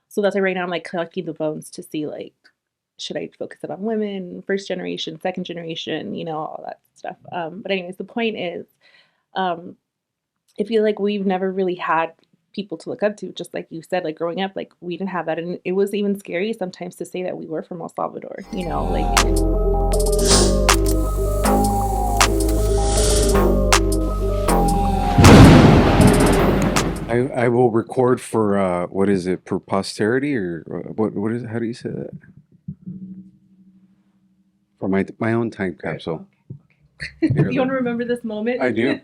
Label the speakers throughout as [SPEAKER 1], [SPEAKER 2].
[SPEAKER 1] So that's why right now I'm like collecting the bones to see like, should I focus it on women, first generation, second generation, all that stuff. But anyways, the point is, um, I feel like we've never really had people to look up to, just like you said, like growing up, like we didn't have that. And it was even scary sometimes to say that we were from El Salvador, like
[SPEAKER 2] I will record for what is it, for posterity, or what is, how do you say that? For my own time capsule.
[SPEAKER 1] do
[SPEAKER 2] Here,
[SPEAKER 1] you want
[SPEAKER 2] look.
[SPEAKER 1] to remember this moment?
[SPEAKER 2] I do.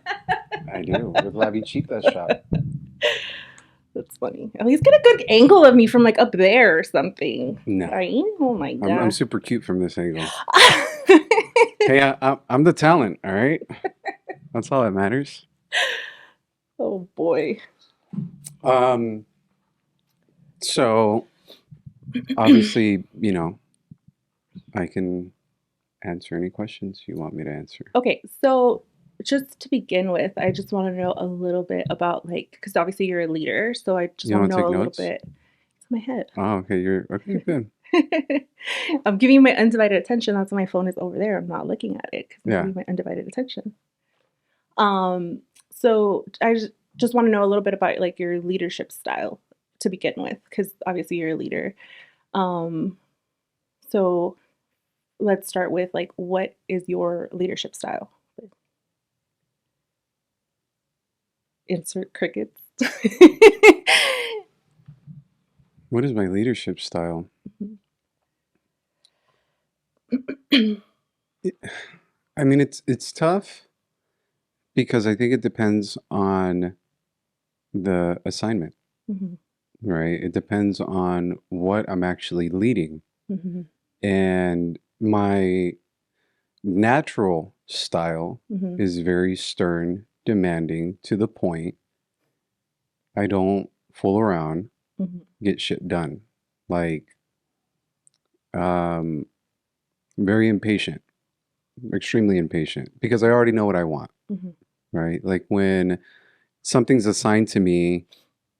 [SPEAKER 2] I do. With La Vichita shot.
[SPEAKER 1] That's funny. At least get a good angle of me from like up there or something.
[SPEAKER 2] No.
[SPEAKER 1] Right? Oh my
[SPEAKER 2] I'm
[SPEAKER 1] god.
[SPEAKER 2] super cute from this angle. Hey, I'm the talent, all right? That's all that matters.
[SPEAKER 1] Oh boy.
[SPEAKER 2] Um, so obviously, I can answer any questions you want me to answer.
[SPEAKER 1] Okay, so just to begin with, I just want to know a little bit about like, because obviously you're a leader, so I just
[SPEAKER 2] You
[SPEAKER 1] want
[SPEAKER 2] want
[SPEAKER 1] to
[SPEAKER 2] to
[SPEAKER 1] know
[SPEAKER 2] take
[SPEAKER 1] a little
[SPEAKER 2] notes?
[SPEAKER 1] bit. It's my head.
[SPEAKER 2] Oh, okay. You're okay. Good.
[SPEAKER 1] I'm giving you my undivided attention. That's why my phone is over there. I'm not looking at it because I'm
[SPEAKER 2] Yeah.
[SPEAKER 1] giving you my undivided attention. Um, so I just want to know a little bit about like your leadership style to begin with, because obviously you're a leader. Um, so let's start with like, what is your leadership style? Insert crickets.
[SPEAKER 2] What is my leadership style? I mean, it's tough because I think it depends on the assignment,
[SPEAKER 1] Mhm,
[SPEAKER 2] right? It depends on what I'm actually leading.
[SPEAKER 1] mhm,
[SPEAKER 2] And my natural style
[SPEAKER 1] mhm,
[SPEAKER 2] is very stern, demanding, to the point. I don't fool around,
[SPEAKER 1] mhm,
[SPEAKER 2] get shit done. Like, um, very impatient, extremely impatient, because I already know what I want,
[SPEAKER 1] mhm,
[SPEAKER 2] right? Like when something's assigned to me,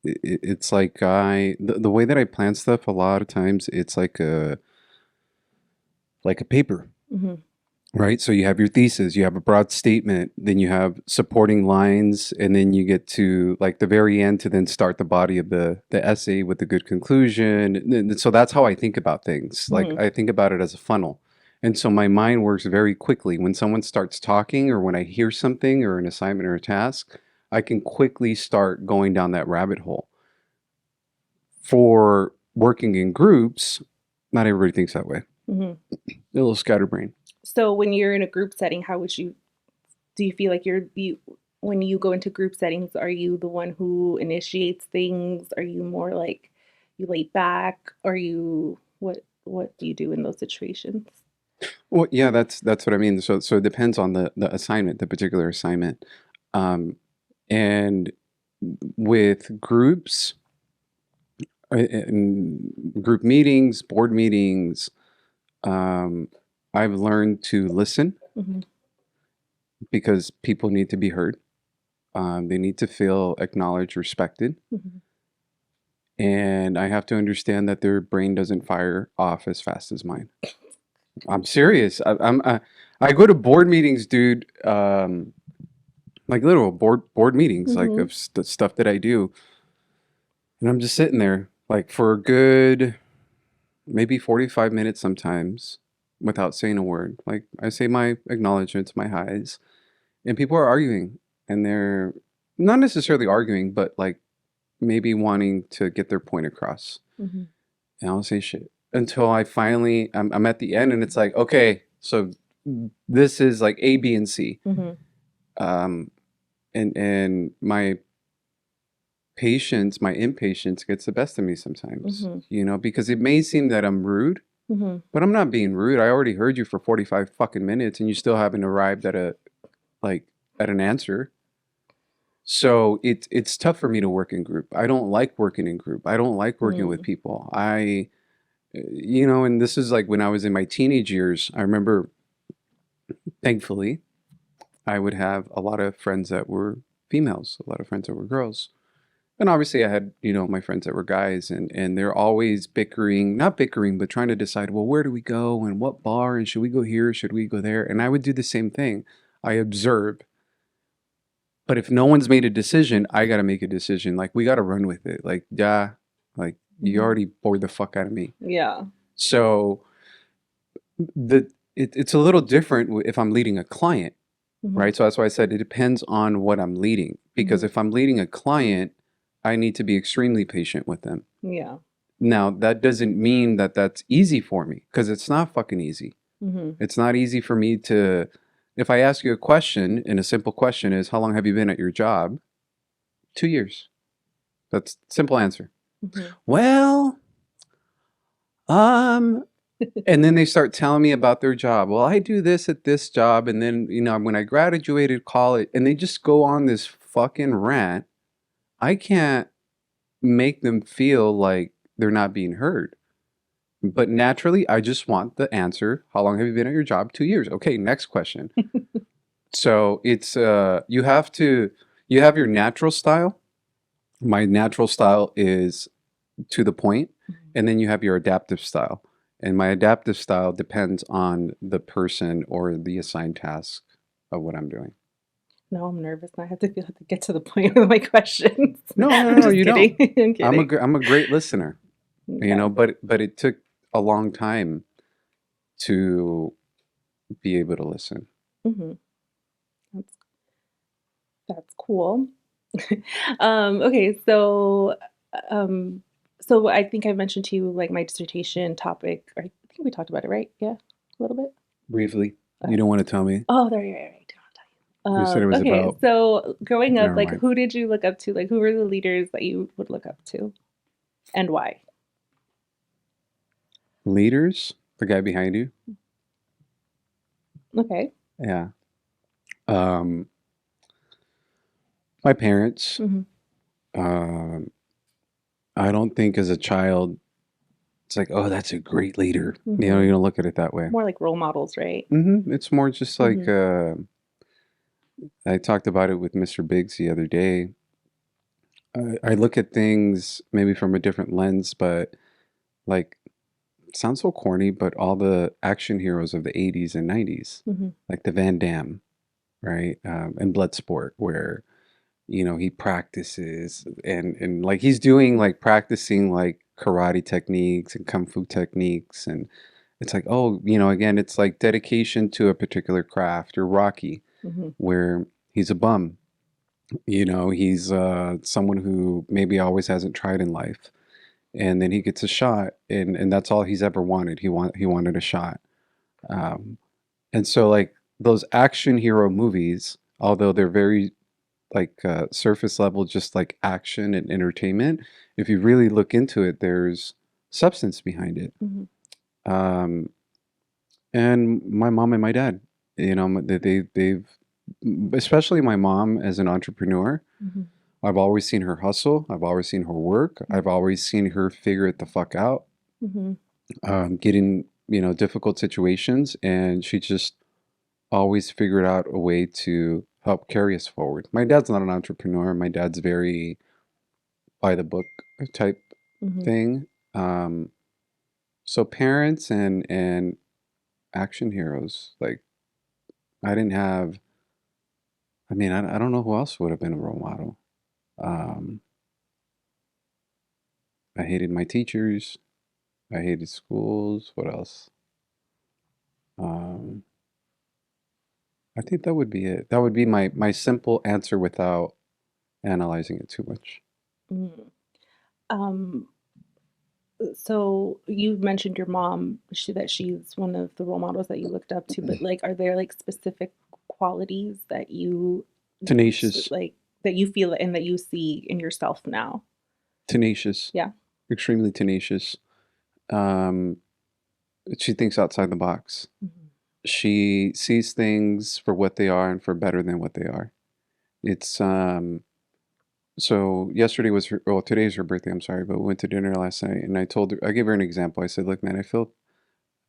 [SPEAKER 2] it's like the way that I plan stuff a lot of times, it's like a paper.
[SPEAKER 1] mhm,
[SPEAKER 2] Right. So you have your thesis, you have a broad statement, then you have supporting lines, and then you get to like the very end to then start the body of the essay with a good conclusion. And so that's how I think about things. Like
[SPEAKER 1] mhm,
[SPEAKER 2] I think about it as a funnel. And so my mind works very quickly. When someone starts talking or when I hear something or an assignment or a task, I can quickly start going down that rabbit hole. For working in groups, not everybody thinks that way.
[SPEAKER 1] mhm.
[SPEAKER 2] A little scatterbrain.
[SPEAKER 1] So when you're in a group setting, do you feel like when you go into group settings, are you the one who initiates things? Are you more like you lay back? Are you what do you do in those situations?
[SPEAKER 2] Well, yeah, that's what I mean. So it depends on the assignment, the particular assignment. And with groups and group meetings, board meetings, um, I've learned to listen
[SPEAKER 1] Mhm,
[SPEAKER 2] because people need to be heard. They need to feel acknowledged, respected,
[SPEAKER 1] mhm,
[SPEAKER 2] and I have to understand that their brain doesn't fire off as fast as mine. I'm serious. I go to board meetings, dude. Like literal board meetings, like
[SPEAKER 1] mhm,
[SPEAKER 2] of stuff that I do, and I'm just sitting there like for a good maybe 45 minutes sometimes without saying a word. Like I say my acknowledgments, my highs, and people are arguing, and they're not necessarily arguing, but like maybe wanting to get their point across.
[SPEAKER 1] mhm,
[SPEAKER 2] And I don't say shit until I'm at the end, and it's like, okay, so this is like A, B, and C.
[SPEAKER 1] mhm,
[SPEAKER 2] Um, and my impatience gets the best of me sometimes,
[SPEAKER 1] mhm,
[SPEAKER 2] because it may seem that I'm rude,
[SPEAKER 1] mhm,
[SPEAKER 2] but I'm not being rude. I already heard you for 45 fucking minutes and you still haven't arrived like, at an answer. So it's tough for me to work in group. I don't like working in group. I don't like working with
[SPEAKER 1] mm,
[SPEAKER 2] people. And this is like when I was in my teenage years, I remember, thankfully, I would have a lot of friends that were females, a lot of friends that were girls. And obviously I had, my friends that were guys and they're always bickering, not bickering, but trying to decide, well, where do we go and what bar and should we go here, should we go there? And I would do the same thing. I observe. But if no one's made a decision, I got to make a decision. Like we got to run with it. Like, yeah, like you
[SPEAKER 1] Mhm.
[SPEAKER 2] already bored the fuck out of me.
[SPEAKER 1] Yeah.
[SPEAKER 2] So it's a little different if I'm leading a client,
[SPEAKER 1] Mhm.
[SPEAKER 2] right? So that's why I said it depends on what I'm leading. Because
[SPEAKER 1] Mhm.
[SPEAKER 2] if I'm leading a client, I need to be extremely patient with them.
[SPEAKER 1] Yeah.
[SPEAKER 2] Now, that doesn't mean that that's easy for me because it's not fucking easy.
[SPEAKER 1] Mhm.
[SPEAKER 2] It's not easy for me to, if I ask you a question, and a simple question is, how long have you been at your job? 2 years. That's simple answer.
[SPEAKER 1] Mhm.
[SPEAKER 2] Well, um, and then they start telling me about their job. Well, I do this at this job, and then when I graduated college, and they just go on this fucking rant. I can't make them feel like they're not being heard. But naturally, I just want the answer. How long have you been at your job? 2 years. Okay, next question. So it's you have your natural style. My natural style is to the point,
[SPEAKER 1] Mhm.
[SPEAKER 2] and then you have your adaptive style. And my adaptive style depends on the person or the assigned task of what I'm doing.
[SPEAKER 1] Now I'm nervous and I have to get to the point with my questions.
[SPEAKER 2] No, no,
[SPEAKER 1] I'm
[SPEAKER 2] no,
[SPEAKER 1] just
[SPEAKER 2] you
[SPEAKER 1] kidding.
[SPEAKER 2] don't.
[SPEAKER 1] I'm kidding.
[SPEAKER 2] I'm a great listener,
[SPEAKER 1] Okay.
[SPEAKER 2] but it took a long time to be able to listen.
[SPEAKER 1] Mhm. That's that's cool. Okay, um, so I think I mentioned to you like my dissertation topic. I think we talked about it, right? Yeah, a little bit.
[SPEAKER 2] Briefly, you
[SPEAKER 1] Okay.
[SPEAKER 2] don't want to tell me.
[SPEAKER 1] Oh, there, right, right.
[SPEAKER 2] You said it was
[SPEAKER 1] Okay,
[SPEAKER 2] about.
[SPEAKER 1] so growing up,
[SPEAKER 2] Never
[SPEAKER 1] like,
[SPEAKER 2] mind.
[SPEAKER 1] who did you look up to? Like, who were the leaders that you would look up to, and why?
[SPEAKER 2] Leaders, the guy behind you.
[SPEAKER 1] Okay.
[SPEAKER 2] Yeah. Um, my parents.
[SPEAKER 1] Hmm.
[SPEAKER 2] Um, I don't think as a child it's like, oh, that's a great leader.
[SPEAKER 1] Hmm.
[SPEAKER 2] You don't look at it that way.
[SPEAKER 1] More like role models, right?
[SPEAKER 2] It's more just like
[SPEAKER 1] Hmm.
[SPEAKER 2] I talked about it with Mr. Biggs the other day. I look at things maybe from a different lens, but like, it sounds so corny, but all the action heroes of the 80s and 90s,
[SPEAKER 1] Hmm.
[SPEAKER 2] like the Van Damme, right? And Bloodsport, where he practices and like he's doing like practicing like karate techniques and kung fu techniques, and it's like, oh, again, it's like dedication to a particular craft. Or Rocky,
[SPEAKER 1] Hmm.
[SPEAKER 2] where he's a bum. He's someone who maybe always hasn't tried in life, and then he gets a shot, and that's all he's ever wanted. He wanted a shot. um, and so like those action hero movies, although they're very like surface level, just like action and entertainment, if you really look into it, there's substance behind it.
[SPEAKER 1] Hmm.
[SPEAKER 2] Um, and my mom and my dad, they've, especially my mom as an entrepreneur.
[SPEAKER 1] Hmm.
[SPEAKER 2] I've always seen her hustle. I've always seen her work. I've always seen her figure it the fuck out,
[SPEAKER 1] Hmm.
[SPEAKER 2] get in, difficult situations, and she just always figured out a way to help carry us forward. My dad's not an entrepreneur. My dad's very by the book type
[SPEAKER 1] Hmm.
[SPEAKER 2] thing. Um, so parents and action heroes, like I didn't have. I mean, I don't know who else would have been a role model. Um, I hated my teachers. I hated schools. What else? Um, I think that would be it. That would be my simple answer without analyzing it too much.
[SPEAKER 1] Hmm. Um, so you mentioned your mom, that she's one of the role models that you looked up to, but like, are there like specific qualities that you
[SPEAKER 2] Tenacious,
[SPEAKER 1] like that you feel and that you see in yourself now?
[SPEAKER 2] tenacious,
[SPEAKER 1] Yeah.
[SPEAKER 2] extremely tenacious. Um, she thinks outside the box.
[SPEAKER 1] Mhm.
[SPEAKER 2] She sees things for what they are and for better than what they are. It's so yesterday was her, well, today's her birthday, I'm sorry, but we went to dinner last night and I gave her an example. I said, look, man, I feel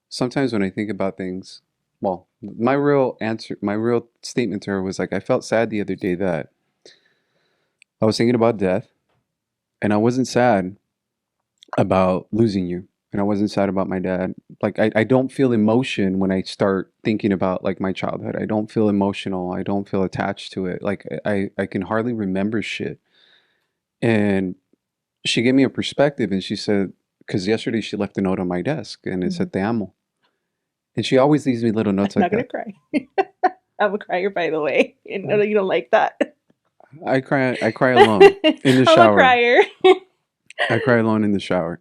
[SPEAKER 2] sometimes when I think about things, well, my real statement to her was like, I felt sad the other day that I was thinking about death, And I wasn't sad about losing you. And I wasn't sad about my dad. Like I don't feel emotion when I start thinking about like my childhood. I don't feel emotional. I don't feel attached to it. Like I can hardly remember shit. And she gave me a perspective and she said, because yesterday she left a note on my desk and it
[SPEAKER 1] Mm-hmm.
[SPEAKER 2] said, Te amo. And she always leaves me little
[SPEAKER 1] I'm
[SPEAKER 2] notes like
[SPEAKER 1] not gonna
[SPEAKER 2] that.
[SPEAKER 1] cry. I'm a crier, by the way. And no, you don't like that.
[SPEAKER 2] I cry alone in the
[SPEAKER 1] I'm a
[SPEAKER 2] shower.
[SPEAKER 1] crier.
[SPEAKER 2] I cry alone in the shower.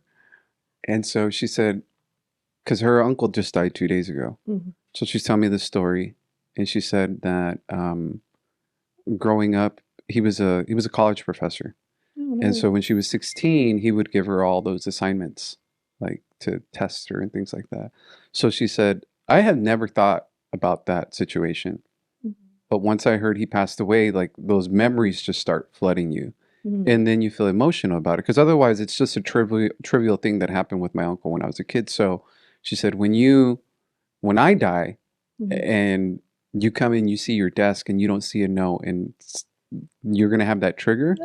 [SPEAKER 2] And so she said, because her uncle just died 2 days ago.
[SPEAKER 1] Mm-hmm.
[SPEAKER 2] So she's telling me the story. And she said that growing up, he was a college professor.
[SPEAKER 1] Oh,
[SPEAKER 2] And
[SPEAKER 1] nice.
[SPEAKER 2] so when she was 16, he would give her all those assignments, like to test her and things like that. So she said, I have never thought about that situation. But once I heard he passed away, like those memories just start flooding you.
[SPEAKER 1] Mm-hmm.
[SPEAKER 2] And then you feel emotional about it. Because otherwise, it's just a trivial thing that happened with my uncle when I was a kid. So she said, when I die
[SPEAKER 1] Mm-hmm.
[SPEAKER 2] and you come in, you see your desk and you don't see a note and you're going to have that trigger.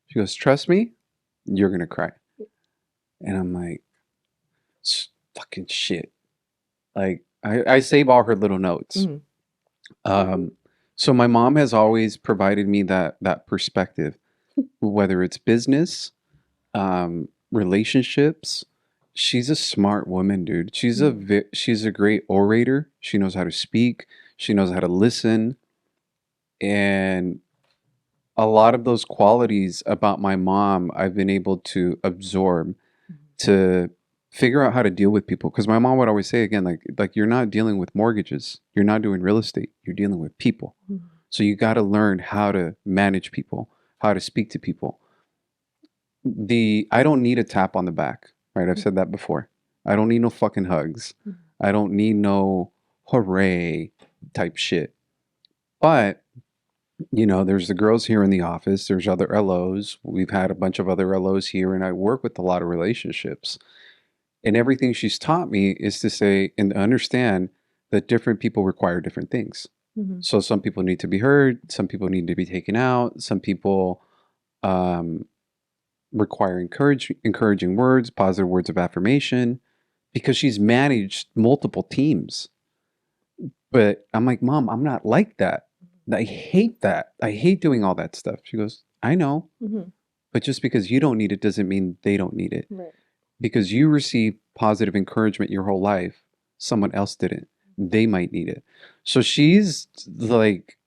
[SPEAKER 2] She goes, trust me, you're going to cry. And I'm like, fucking shit. Like, I save all her little notes.
[SPEAKER 1] Mm-hmm.
[SPEAKER 2] Um, so my mom has always provided me that perspective, whether it's business, relationships. She's a smart woman, dude. She's a great orator. She knows how to speak. She knows how to listen, and a lot of those qualities about my mom, I've been able to absorb to figure out how to deal with people. Because my mom would always say again, like you're not dealing with mortgages, you're not doing real estate, you're dealing with people.
[SPEAKER 1] Mm-hmm.
[SPEAKER 2] So you got to learn how to manage people, how to speak to people. I don't need a tap on the back, right? I've said that before. I don't need no fucking hugs. I don't need no hooray type shit. But there's the girls here in the office. There's other LOs. We've had a bunch of other LOs here, and I work with a lot of relationships. And everything she's taught me is to say and understand that different people require different things.
[SPEAKER 1] Mm-hmm.
[SPEAKER 2] So some people need to be heard. Some people need to be taken out. Some people um, require encouraging words, positive words of affirmation, because she's managed multiple teams. But I'm like, Mom, I'm not like that. I hate that. I hate doing all that stuff. She goes, I know,
[SPEAKER 1] Mm-hmm.
[SPEAKER 2] but just because you don't need it doesn't mean they don't need it.
[SPEAKER 1] Right.
[SPEAKER 2] Because you receive positive encouragement your whole life, someone else didn't. They might need it. So she's like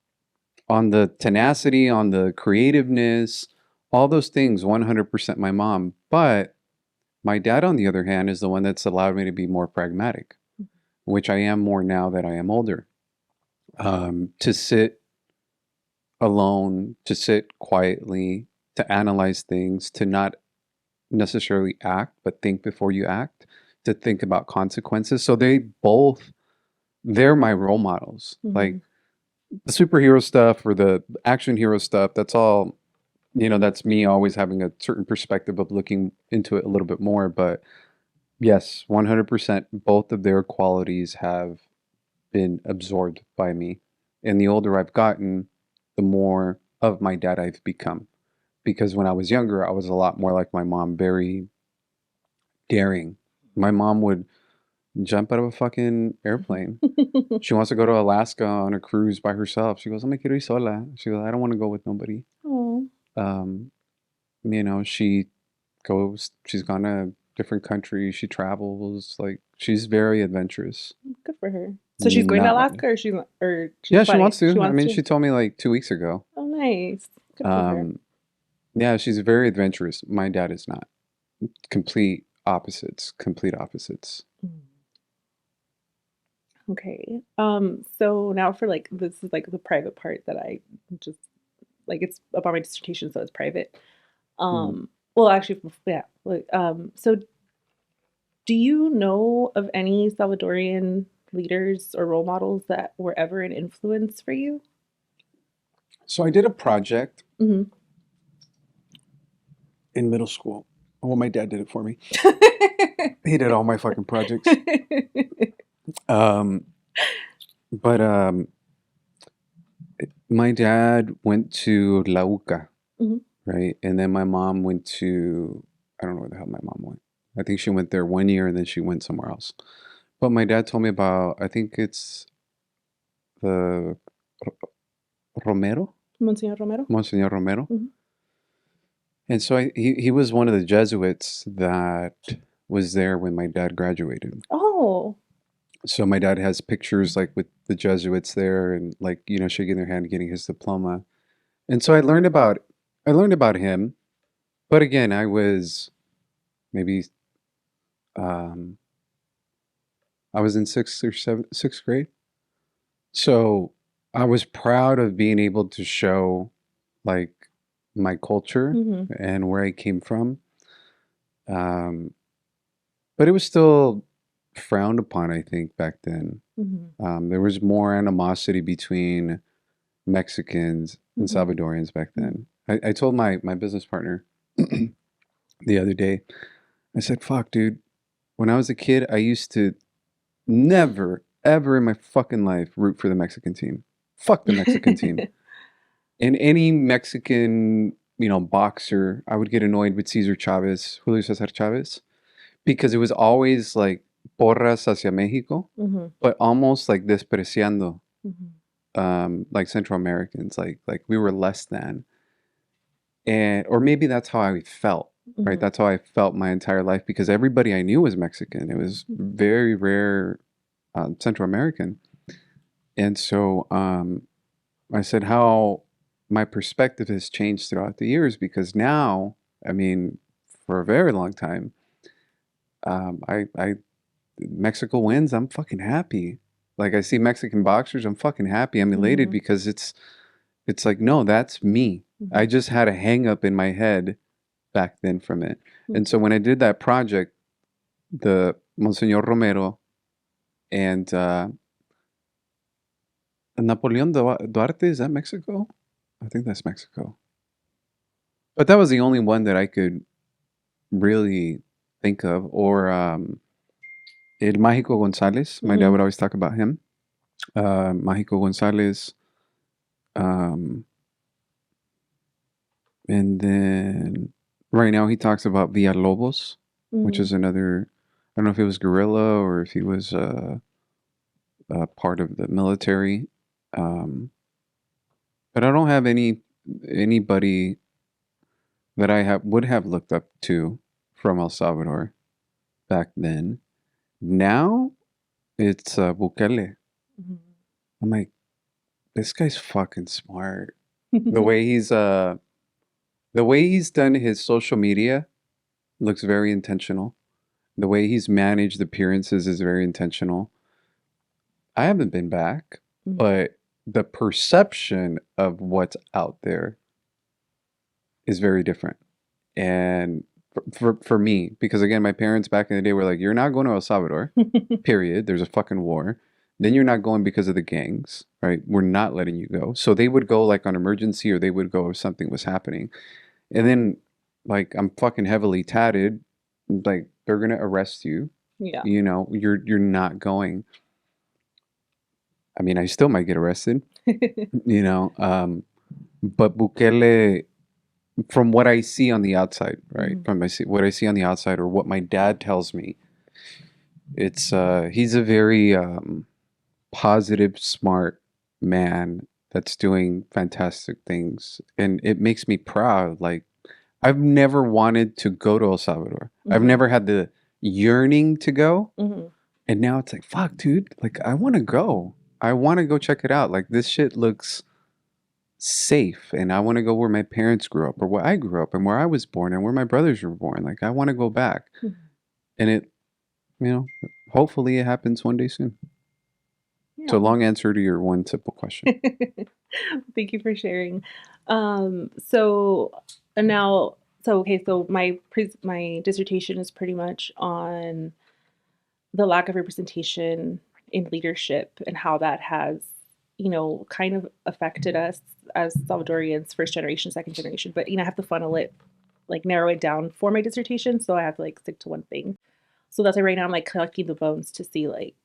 [SPEAKER 2] on the tenacity, on the creativeness, all those things, 100% my mom. But my dad, on the other hand, is the one that's allowed me to be more pragmatic, which I am more now that I am older. To sit alone, to sit quietly, to analyze things, to not necessarily act, but think before you act, to think about consequences. So they're my role models.
[SPEAKER 1] Mm-hmm.
[SPEAKER 2] Like the superhero stuff or the action hero stuff, that's all, that's me always having a certain perspective of looking into it a little bit more. But yes, 100%, both of their qualities have been absorbed by me. And the older I've gotten, the more of my dad I've become. Because when I was younger, I was a lot more like my mom, very daring. My mom would jump out of a fucking airplane. She wants to go to Alaska on a cruise by herself. She goes, "Oh, me quiero ir sola." She goes, "I don't want to go with nobody."
[SPEAKER 1] Oh,
[SPEAKER 2] Um, she's gone to different countries. She travels. Like, she's very adventurous.
[SPEAKER 1] good for her. So she's going to
[SPEAKER 2] Not like me.
[SPEAKER 1] Alaska, or she's
[SPEAKER 2] Yeah, she
[SPEAKER 1] planning?
[SPEAKER 2] wants
[SPEAKER 1] She
[SPEAKER 2] to. I
[SPEAKER 1] wants
[SPEAKER 2] mean,
[SPEAKER 1] to.
[SPEAKER 2] she told me like 2 weeks ago.
[SPEAKER 1] Oh, nice. Good for her.
[SPEAKER 2] Um, yeah, she's very adventurous. My dad is not. Complete opposites. Complete opposites.
[SPEAKER 1] Mm. Okay. So now for like this is like the private part that I just like it's about my dissertation, so it's private.
[SPEAKER 2] Mm.
[SPEAKER 1] Well, actually, yeah. So do you know of any Salvadorian leaders or role models that were ever an influence for you?
[SPEAKER 2] So I did a project
[SPEAKER 1] Mm-hmm.
[SPEAKER 2] in middle school. Well, my dad did it for me. He did all my fucking projects. Um, but my dad went to La UCA,
[SPEAKER 1] Mhm.
[SPEAKER 2] right? And then my mom went to, I don't know where the hell my mom went. I think she went there 1 year and then she went somewhere else. But my dad told me about, I think it's the Romero,
[SPEAKER 1] Monsignor Romero.
[SPEAKER 2] Monsignor Romero.
[SPEAKER 1] Mhm.
[SPEAKER 2] And so he was one of the Jesuits that was there when my dad graduated.
[SPEAKER 1] Oh.
[SPEAKER 2] So my dad has pictures like with the Jesuits there and like, shaking their hand, getting his diploma. And so I learned about him. But again, I was maybe um I was in sixth grade. So I was proud of being able to show like my culture
[SPEAKER 1] Mhm.
[SPEAKER 2] and where I came from. Um, but it was still frowned upon, I think, back then.
[SPEAKER 1] Mhm.
[SPEAKER 2] There was more animosity between Mexicans and
[SPEAKER 1] Mhm.
[SPEAKER 2] Salvadorians back
[SPEAKER 1] Mhm.
[SPEAKER 2] then. I told my business partner the other day, I said, fuck, dude, when I was a kid, I used to never, ever in my fucking life root for the Mexican team. Fuck the Mexican team. And any Mexican, boxer, I would get annoyed with Cesar Chavez, Julio Cesar Chavez, because it was always like porras hacia Mexico,
[SPEAKER 1] Mhm.
[SPEAKER 2] but almost like despreciando
[SPEAKER 1] Mhm.
[SPEAKER 2] like Central Americans, like we were less than. And or maybe that's how I felt, right?
[SPEAKER 1] Mhm.
[SPEAKER 2] That's how I felt my entire life because everybody I knew was Mexican. It was very rare Central American. And so I said how my perspective has changed throughout the years because now, I mean, for a very long time, I Mexico wins, I'm fucking happy. Like I see Mexican boxers, I'm fucking happy. I'm elated
[SPEAKER 1] Mhm.
[SPEAKER 2] because it's like no, that's me. I
[SPEAKER 1] Mhm.
[SPEAKER 2] just had a hang up in my head back then from it.
[SPEAKER 1] Mhm.
[SPEAKER 2] And so when I did that project, the Monsignor Romero and Napoleon Duarte, is that Mexico? I think that's Mexico. But that was the only one that I could really think of. Or El Mágico González. My dad
[SPEAKER 1] Mhm.
[SPEAKER 2] would always talk about him. Mágico González. Um, and then right now he talks about Villalobos, which
[SPEAKER 1] Mhm.
[SPEAKER 2] is another, I don't know if he was guerrilla or if he was part of the military. Um, but I don't have anybody that I have would have looked up to from El Salvador back then. Now it's Bukele.
[SPEAKER 1] Mhm.
[SPEAKER 2] I'm like, this guy's fucking smart. The
[SPEAKER 1] Mhm.
[SPEAKER 2] way he's the way he's done his social media looks very intentional. The way he's managed appearances is very intentional. I haven't been back, but the perception of what's out there is very different. And for me, because again, my parents back in the day were like, "You're not going to El Salvador, period. There's a fucking war. Then you're not going because of the gangs, right? We're not letting you go." So they would go like on emergency, or they would go if something was happening. And then, like, I'm fucking heavily tatted. Like, they're gonna arrest you.
[SPEAKER 1] Yeah.
[SPEAKER 2] You're not going. I mean, I still might get arrested. You know, but Bukele, from what I see on the outside, right?
[SPEAKER 1] Mhm.
[SPEAKER 2] What I see on the outside, or what my dad tells me, it's he's a very positive, smart man that's doing fantastic things, and it makes me proud. Like I've never wanted to go to El Salvador. I've
[SPEAKER 1] Mhm.
[SPEAKER 2] never had the yearning to go,
[SPEAKER 1] Mhm.
[SPEAKER 2] and now it's like fuck, dude. Like I want to go. I want to go check it out. Like this shit looks safe and I want to go where my parents grew up or where I grew up and where I was born and where my brothers were born. Like I want to go back.
[SPEAKER 1] Mhm.
[SPEAKER 2] And you know, hopefully it happens one day soon.
[SPEAKER 1] Yeah.
[SPEAKER 2] So long answer to your one simple question.
[SPEAKER 1] Thank you for sharing. So and now, so okay, so my dissertation is pretty much on the lack of representation in leadership and how that has, kind of affected us as Salvadorians, first generation, second generation. But I have to funnel it, like narrow it down for my dissertation, so I have to like stick to one thing. So that's why right now I'm like collecting the bones to see like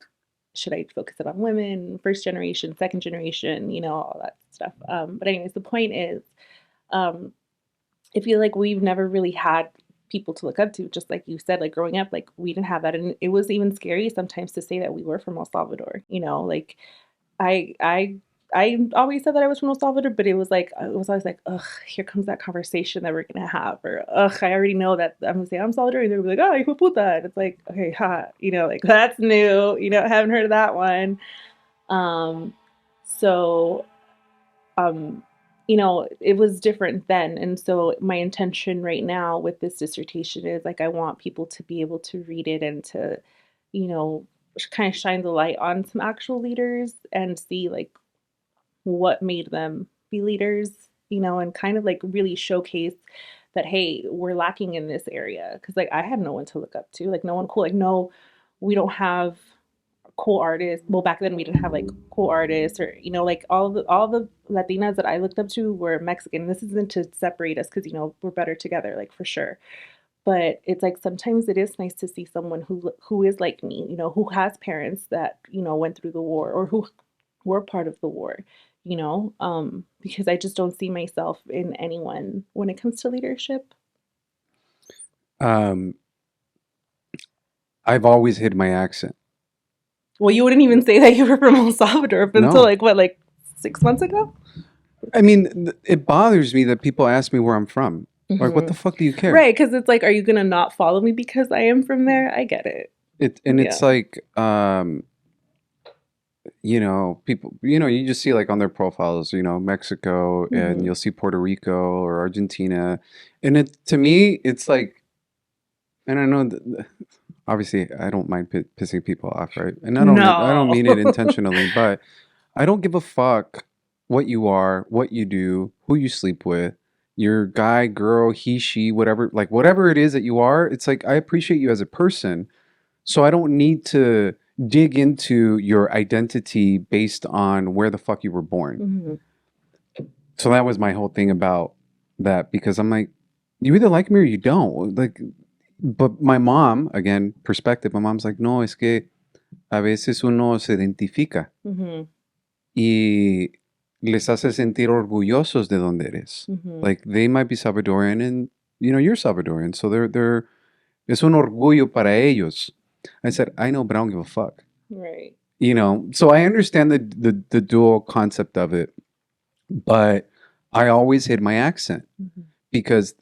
[SPEAKER 1] should I focus it on women, first generation, second generation, all that stuff. But anyways, the point is, um, I feel like we've never really had people to look up to, just like you said, like growing up, like we didn't have that. And it was even scary sometimes to say that we were from El Salvador, you know, like I I I always said that I was from El Salvador, but it was like it was always like, ugh, here comes that conversation that we're gonna have, or ugh, I already know that I'm gonna say I'm Salvadorian. They're gonna be like, oh, hijo de puta, and it's like, okay, ha, you know, like that's new, you know, I haven't heard of that one. Um, so um, you know, it was different then. And so my intention right now with this dissertation is like I want people to be able to read it and to, you know, kind of shine the light on some actual leaders and see like what made them be leaders, you know, and kind of like really showcase that hey, we're lacking in this area because like I had no one to look up to, like no one cool, like no, we don't have cool artists. Well, back then we didn't have like cool artists or you know like all the Latinas that I looked up to were Mexican. This isn't to separate us because you know we're better together, like for sure. But it's like sometimes it is nice to see someone who is like me, you know, who has parents that you know went through the war or who were part of the war, you know, because I just don't see myself in anyone when it comes to leadership.
[SPEAKER 2] Um, I've always hid my accent.
[SPEAKER 1] Well, you wouldn't even say that you were from El Salvador up until
[SPEAKER 2] No.
[SPEAKER 1] like what, like 6 months ago?
[SPEAKER 2] I mean, it bothers me that people ask me where I'm from. Like, what
[SPEAKER 1] Hmm.
[SPEAKER 2] the fuck do you care?
[SPEAKER 1] Right, because it's like, are you gonna not follow me because I am from there? I get it.
[SPEAKER 2] It's
[SPEAKER 1] Yeah.
[SPEAKER 2] like, people, you just see like on their profiles, Mexico, and
[SPEAKER 1] Hmm.
[SPEAKER 2] you'll see Puerto Rico or Argentina, and to me, it's like, and I know that, obviously I don't mind pissing people off, right? And I don't
[SPEAKER 1] No.
[SPEAKER 2] mean it intentionally, but I don't give a fuck what you are, what you do, who you sleep with, your guy, girl, he, she, whatever, like whatever it is that you are. It's like I appreciate you as a person, so I don't need to dig into your identity based on where the fuck you were born.
[SPEAKER 1] Hmm.
[SPEAKER 2] So that was my whole thing about that, because I'm like, you either like me or you don't. Like, but my mom, again, perspective, my mom's like, no, es que a veces uno se identifica
[SPEAKER 1] Hmm.
[SPEAKER 2] y les hace sentir orgullosos de donde eres.
[SPEAKER 1] Hmm.
[SPEAKER 2] Like they might be Salvadorian and you're Salvadorian, so they're es un orgullo para ellos. I said, I know, but I don't give a fuck.
[SPEAKER 1] Right.
[SPEAKER 2] So I understand the dual concept of it, but I always hid my accent
[SPEAKER 1] Hmm.
[SPEAKER 2] because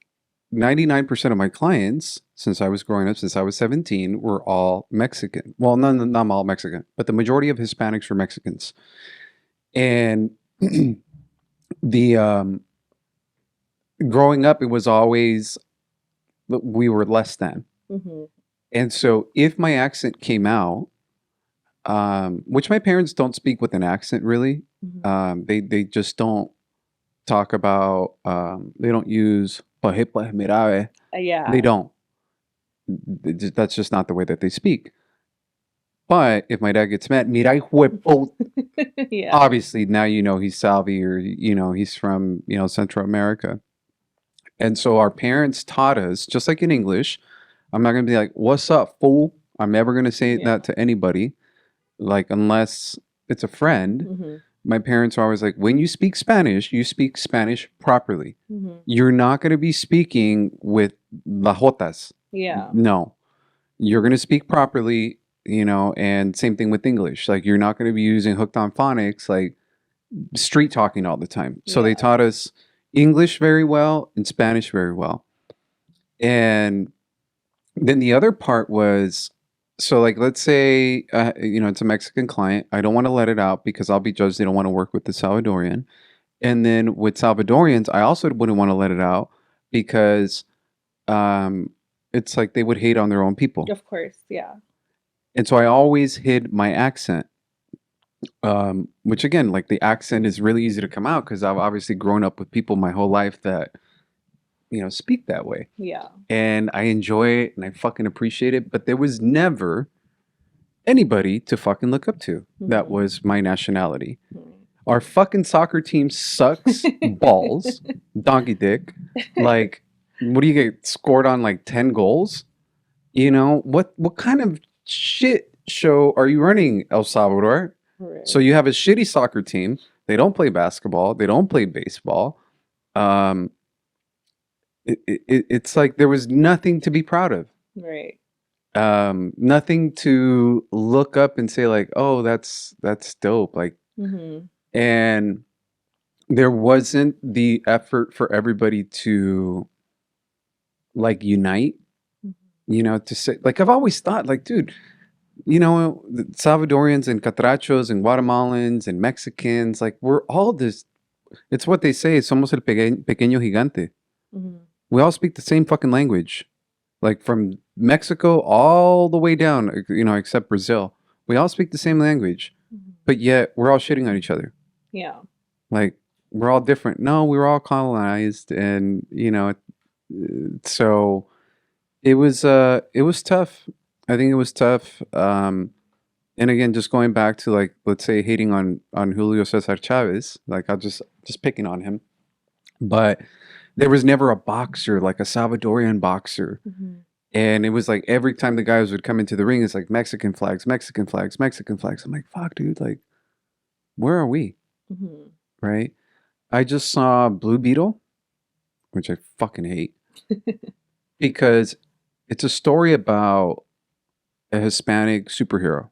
[SPEAKER 2] 99% of my clients, since I was growing up, since I was 17, were all Mexican. Well, not all Mexican, but the majority of Hispanics were Mexicans. And the growing up, it was always we were less than.
[SPEAKER 1] Hmm.
[SPEAKER 2] And so if my accent came out, which my parents don't speak with an accent really,
[SPEAKER 1] Hmm.
[SPEAKER 2] they just don't talk about, they don't use "Paje mirabe." They
[SPEAKER 1] Yeah.
[SPEAKER 2] don't. That's just not the way that they speak. But if my dad gets mad, mira huepo,
[SPEAKER 1] Yeah.
[SPEAKER 2] obviously now you know he's Salvi, or he's from Central America. And so our parents taught us, just like in English, I'm not gonna be like, "What's up, fool?" I'm never gonna say
[SPEAKER 1] Yeah.
[SPEAKER 2] that to anybody, like unless it's a friend.
[SPEAKER 1] Hmm.
[SPEAKER 2] My parents are always like, when you speak Spanish properly.
[SPEAKER 1] Hmm.
[SPEAKER 2] You're not gonna be speaking with lajotas.
[SPEAKER 1] Yeah.
[SPEAKER 2] No, you're gonna speak properly. And same thing with English. Like you're not gonna be using hooked on phonics, like street talking all the time. So they
[SPEAKER 1] Yeah.
[SPEAKER 2] taught us English very well and Spanish very well. And then the other part was, so like let's say it's a Mexican client. I don't want to let it out because I'll be judged. They don't want to work with the Salvadorian. And then with Salvadorians, I also wouldn't want to let it out because um, it's like they would hate on their own people.
[SPEAKER 1] Of course. Yeah.
[SPEAKER 2] And so I always hid my accent, which again, like the accent is really easy to come out because I've obviously grown up with people my whole life that speak that way,
[SPEAKER 1] Yeah.
[SPEAKER 2] and I enjoy it and I fucking appreciate it. But there was never anybody to fucking look up to that
[SPEAKER 1] Hmm.
[SPEAKER 2] was my nationality. Our fucking soccer team sucks balls, donkey dick. Like, what do you get scored on like 10 goals? What kind of shit show are you running, El Salvador? So
[SPEAKER 1] Right.
[SPEAKER 2] you have a shitty soccer team. They don't play basketball. They don't play baseball. Um, it's like there was nothing to be proud of.
[SPEAKER 1] Right.
[SPEAKER 2] Nothing to look up and say like, oh, that's dope. Like,
[SPEAKER 1] Mm-hmm.
[SPEAKER 2] and there wasn't the effort for everybody to like unite, to say like I've always thought like, dude, the Salvadorians and Catrachos and Guatemalans and Mexicans, like we're all this. It's what they say. Somos el pequeño gigante.
[SPEAKER 1] Mm-hmm.
[SPEAKER 2] We all speak the same fucking language. Like from Mexico all the way down, except Brazil. We all speak the same language,
[SPEAKER 1] Mm-hmm.
[SPEAKER 2] but yet we're all shitting on each other.
[SPEAKER 1] Yeah.
[SPEAKER 2] Like we're all different. No, we were all colonized, and so it was tough. I think it was tough. And again, just going back to like let's say hating on Julio Cesar Chavez, like I'll just picking on him, but there was never a boxer like a Salvadorian boxer.
[SPEAKER 1] Mm-hmm.
[SPEAKER 2] And it was like every time the guys would come into the ring, it's like Mexican flags, Mexican flags, Mexican flags. I'm like, fuck, dude, like, where are we?
[SPEAKER 1] Mm-hmm.
[SPEAKER 2] Right? I just saw Blue Beetle, which I fucking hate, because it's a story about a Hispanic superhero.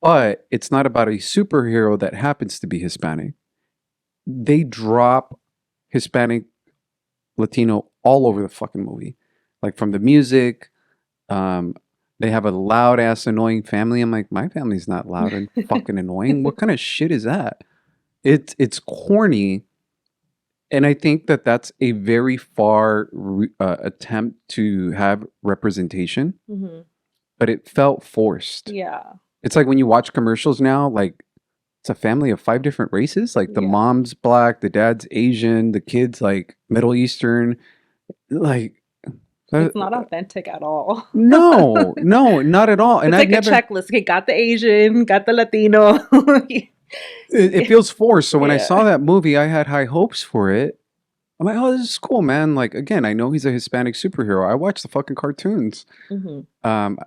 [SPEAKER 2] But it's not about a superhero that happens to be Hispanic. They drop Hispanic, Latino all over the fucking movie. Like from the music, um, they have a loud ass annoying family. I'm like, my family's not loud and fucking annoying. What kind of shit is that? It's corny, and I think that that's a very far attempt to have representation,
[SPEAKER 1] Mm-hmm.
[SPEAKER 2] but it felt forced.
[SPEAKER 1] Yeah.
[SPEAKER 2] It's like when you watch commercials now, like it's a family of 5 different races. Like the
[SPEAKER 1] Yeah.
[SPEAKER 2] mom's black, the dad's Asian, the kids like Middle Eastern. Like
[SPEAKER 1] It's not authentic at all.
[SPEAKER 2] no, no, not at all. And
[SPEAKER 1] It's
[SPEAKER 2] I've
[SPEAKER 1] like a
[SPEAKER 2] never.
[SPEAKER 1] checklist. Okay, got the Asian, got the Latino.
[SPEAKER 2] It feels forced. So when I
[SPEAKER 1] Yeah.
[SPEAKER 2] saw that movie, I had high hopes for it. I'm like, oh, this is cool, man. Like again, I know he's a Hispanic superhero. I watch the fucking cartoons.
[SPEAKER 1] Mm-hmm.
[SPEAKER 2] Um,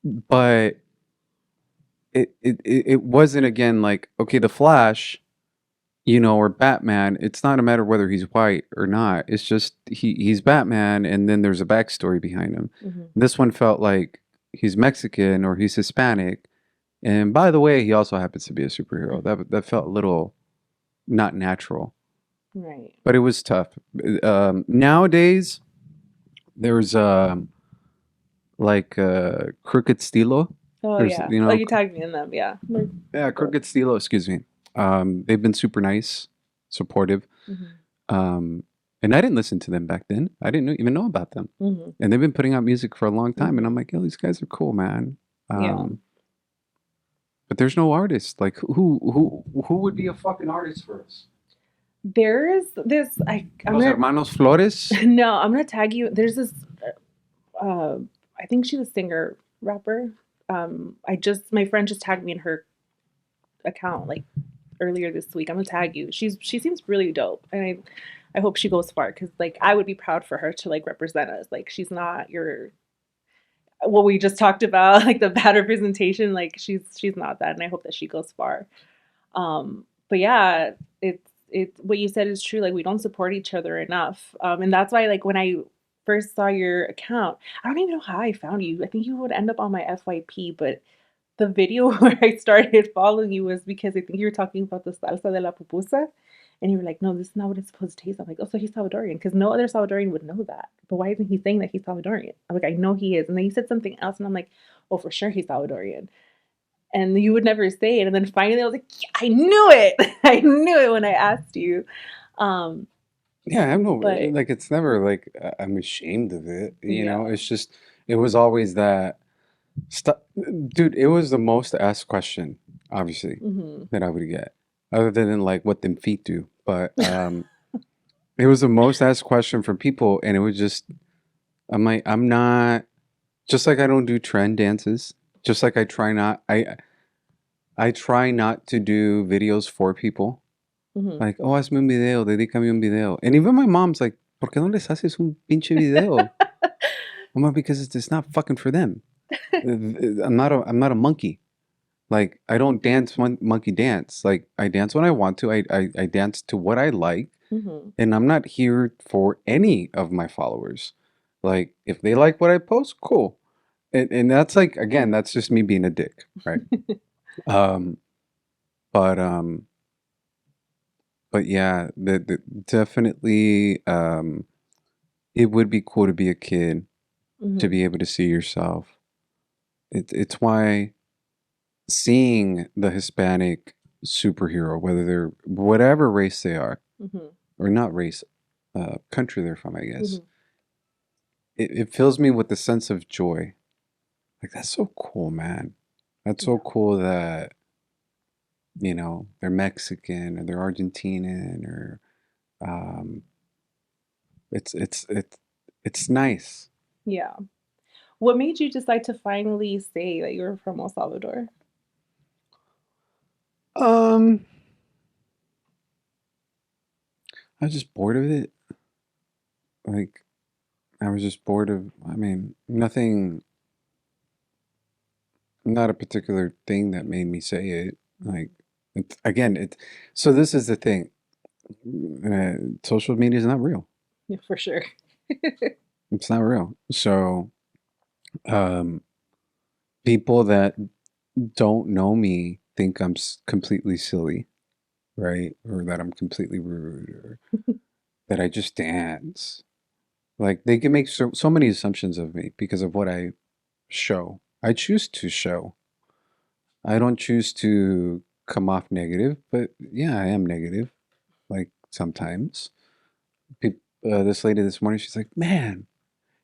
[SPEAKER 2] but it wasn't again like okay, the Flash, or Batman. It's not a matter whether he's white or not. It's just he's Batman, and then there's a backstory behind him.
[SPEAKER 1] Mm-hmm.
[SPEAKER 2] This one felt like he's Mexican or he's Hispanic, and by the way, he also happens to be a superhero. That felt a little not natural,
[SPEAKER 1] Right.
[SPEAKER 2] but it was tough. Nowadays, there's like Crooked Stilo.
[SPEAKER 1] Oh
[SPEAKER 2] There's
[SPEAKER 1] yeah. Oh, you tagged me in them. Yeah.
[SPEAKER 2] yeah, Crooked Stilo. Excuse me. They've been super nice, supportive.
[SPEAKER 1] Mm-hmm.
[SPEAKER 2] And I didn't listen to them back then. I didn't even know about them.
[SPEAKER 1] Mm-hmm.
[SPEAKER 2] And they've been putting out music for a long time.
[SPEAKER 1] Mm-hmm.
[SPEAKER 2] And I'm like, yo, these guys are cool, man.
[SPEAKER 1] Yeah.
[SPEAKER 2] But there's no artist. Like, who would be a fucking artist for us?
[SPEAKER 1] There's this. I'm
[SPEAKER 2] Los
[SPEAKER 1] gonna,
[SPEAKER 2] Hermanos Flores.
[SPEAKER 1] no, I'm gonna tag you. There's this. I think she's a singer rapper. My friend just tagged me in her account like earlier this week. I'm gonna tag you. She seems really dope, and I hope she goes far because like I would be proud for her to like represent us. Like she's not your what we just talked about, like the bad representation. Like she's not that, and I hope that she goes far. But yeah, it's what you said is true. Like we don't support each other enough, and that's why like when I first saw your account, I don't even know how I found you. I think you would end up on my FYP, but the video where I started following you was because I think you were talking about the salsa de la pupusa. And you were like, no, this is not what it's supposed to taste. I'm like, oh, so he's Salvadorian. Because no other Salvadorian would know that. But why isn't he saying that he's Salvadorian? I'm like, I know he is. And then he said something else. And I'm like, oh, for sure he's Salvadorian. And you would never say it. And then finally I was like, yeah, I knew it. I knew it when I asked you.
[SPEAKER 2] Yeah, I'm no
[SPEAKER 1] But
[SPEAKER 2] like it's never like I'm ashamed of it.
[SPEAKER 1] yeah.
[SPEAKER 2] It's just it was always that stuff, dude. It was the most asked question, obviously,
[SPEAKER 1] Mm-hmm.
[SPEAKER 2] that I would get, other than like what them feet do. But it was the most asked question from people, and it was just I'm like I'm not just like I don't do trend dances. Just like I try not to do videos for people.
[SPEAKER 1] Mm-hmm.
[SPEAKER 2] Like, oh, hazme un video, dedícame un video. And even my mom's like, ¿por qué no les haces un pinche video? I'm like, because it's not fucking for them. I'm not a monkey. Like I don't dance monkey dance. Like I dance when I want to. I dance to what I like,
[SPEAKER 1] Mm-hmm.
[SPEAKER 2] and I'm not here for any of my followers. Like if they like what I post, cool. And that's like again, that's just me being a dick, right? Um, but um, but yeah, the definitely it would be cool to be a kid, to
[SPEAKER 1] Mm-hmm.
[SPEAKER 2] be able to see yourself. It's why seeing the Hispanic superhero, whether they're whatever race they are,
[SPEAKER 1] Mm-hmm.
[SPEAKER 2] or not race, country they're from, I
[SPEAKER 1] Mm-hmm.
[SPEAKER 2] guess, it fills me with a sense of joy. Like that's so cool, man. That's so
[SPEAKER 1] Yeah.
[SPEAKER 2] cool that they're Mexican or they're Argentinian or um, it's it's it's it's nice.
[SPEAKER 1] Yeah. What made you decide to finally say that you were from El Salvador?
[SPEAKER 2] Um, I was just bored of it. Like I was just bored of. I mean, nothing. Not a particular thing that made me say it. Like again, it. So this is the thing. Social media is not real.
[SPEAKER 1] Yeah, for sure.
[SPEAKER 2] It's not real. So um, people that don't know me think I'm completely silly, right? Or that I'm completely rude, or that I just dance. Like they can make so many assumptions of me because of what I show. I choose to show. I don't choose to come off negative, but yeah, I am negative. Like sometimes. This lady this morning, she's like, "Man,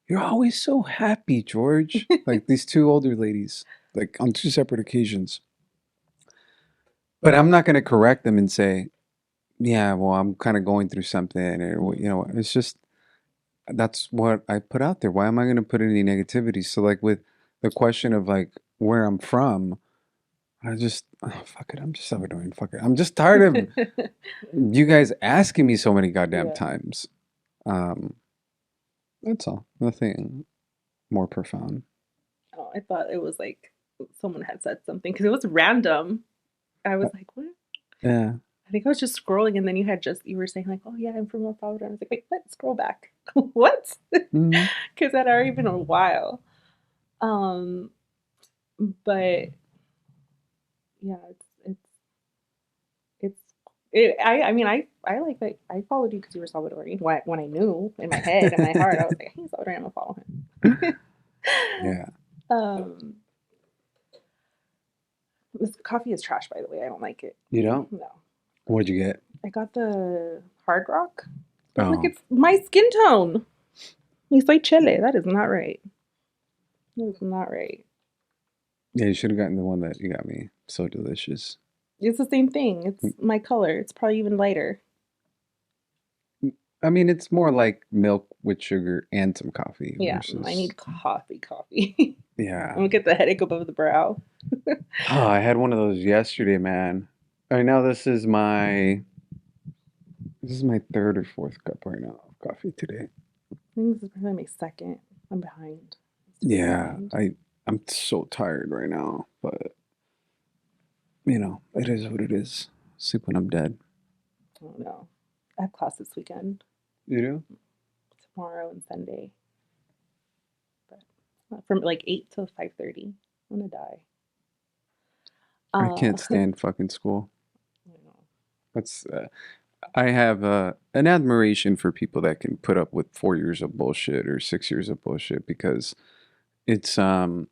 [SPEAKER 2] you're always so happy, George." Like these two older ladies, like on two separate occasions. But I'm not going to correct them and say, "Yeah, well, I'm kind of going through something," or
[SPEAKER 1] Mhm.
[SPEAKER 2] it's just that's what I put out there. Why am I going to put any negativity? So, like with the question of like where I'm from, I just fuck it. I'm just Salvadorian. Fuck it. I'm just tired of you guys asking me so many goddamn
[SPEAKER 1] Yeah.
[SPEAKER 2] times. Um, that's all. Nothing more profound.
[SPEAKER 1] Oh, I thought it was like someone had said something because it was random. I was like, what?
[SPEAKER 2] Yeah.
[SPEAKER 1] I think I was just scrolling and then you were saying like, oh yeah, I'm from El Salvador. I was like, wait, what? Scroll back. What?
[SPEAKER 2] Mhm.
[SPEAKER 1] Because that already been a while. Um, but yeah, it's I mean I like that I followed you because you were Salvadorian. When I knew in my head and my heart, I was like, he's Salvadorian, I'm gonna follow him.
[SPEAKER 2] Yeah.
[SPEAKER 1] um, this coffee is trash, by the way. I don't like it.
[SPEAKER 2] You know?
[SPEAKER 1] No,
[SPEAKER 2] What'd you get?
[SPEAKER 1] I got the hard rock. But look,
[SPEAKER 2] Oh.
[SPEAKER 1] it's my skin tone. It's like chile. That is not right. That is not right.
[SPEAKER 2] Yeah, you should have gotten the one that you got me. So delicious.
[SPEAKER 1] It's the same thing. It's my color. It's probably even lighter.
[SPEAKER 2] I mean, it's more like milk with sugar and some coffee
[SPEAKER 1] Yeah, I
[SPEAKER 2] versus.
[SPEAKER 1] need coffee, coffee. I'm
[SPEAKER 2] Yeah.
[SPEAKER 1] gonna get the headache above the brow.
[SPEAKER 2] Oh, I had one of those yesterday, man. I know this is my third or fourth cup right now of coffee today.
[SPEAKER 1] I think this is probably my second. I'm behind. I'm super
[SPEAKER 2] Yeah,
[SPEAKER 1] behind.
[SPEAKER 2] I'm so tired right now, but it is what it is. Sleep when I'm dead.
[SPEAKER 1] I don't know. I have class this weekend,
[SPEAKER 2] You know?
[SPEAKER 1] tomorrow and Sunday, but from like 8 to 5:30. I'm gonna die.
[SPEAKER 2] I
[SPEAKER 1] Uh,
[SPEAKER 2] can't stand fucking school.
[SPEAKER 1] I don't know.
[SPEAKER 2] That's I have an admiration for people that can put up with 4 years of bullshit or 6 years of bullshit because it's a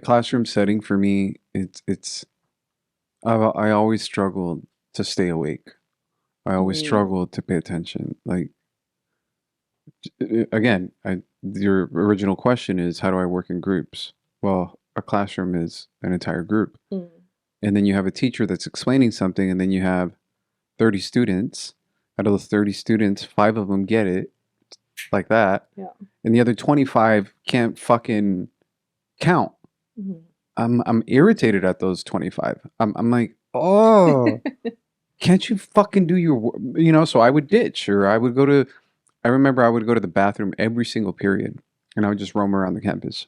[SPEAKER 2] classroom setting for me. I always struggled to stay awake. I always
[SPEAKER 1] Mm,
[SPEAKER 2] struggled to pay attention. Like again, your original question is how do I work in groups? Well, a classroom is an entire group.
[SPEAKER 1] mm,
[SPEAKER 2] And then you have a teacher that's explaining something, and then you have 30 students. Out of those 30 students, five of them get it like that,
[SPEAKER 1] yeah.
[SPEAKER 2] and the other 25 can't fucking count.
[SPEAKER 1] Mm.
[SPEAKER 2] I'm irritated at those 25. I'm like, oh, can't you fucking do your work? So I would ditch, or I remember I would go to the bathroom every single period, and I would just roam around the campus.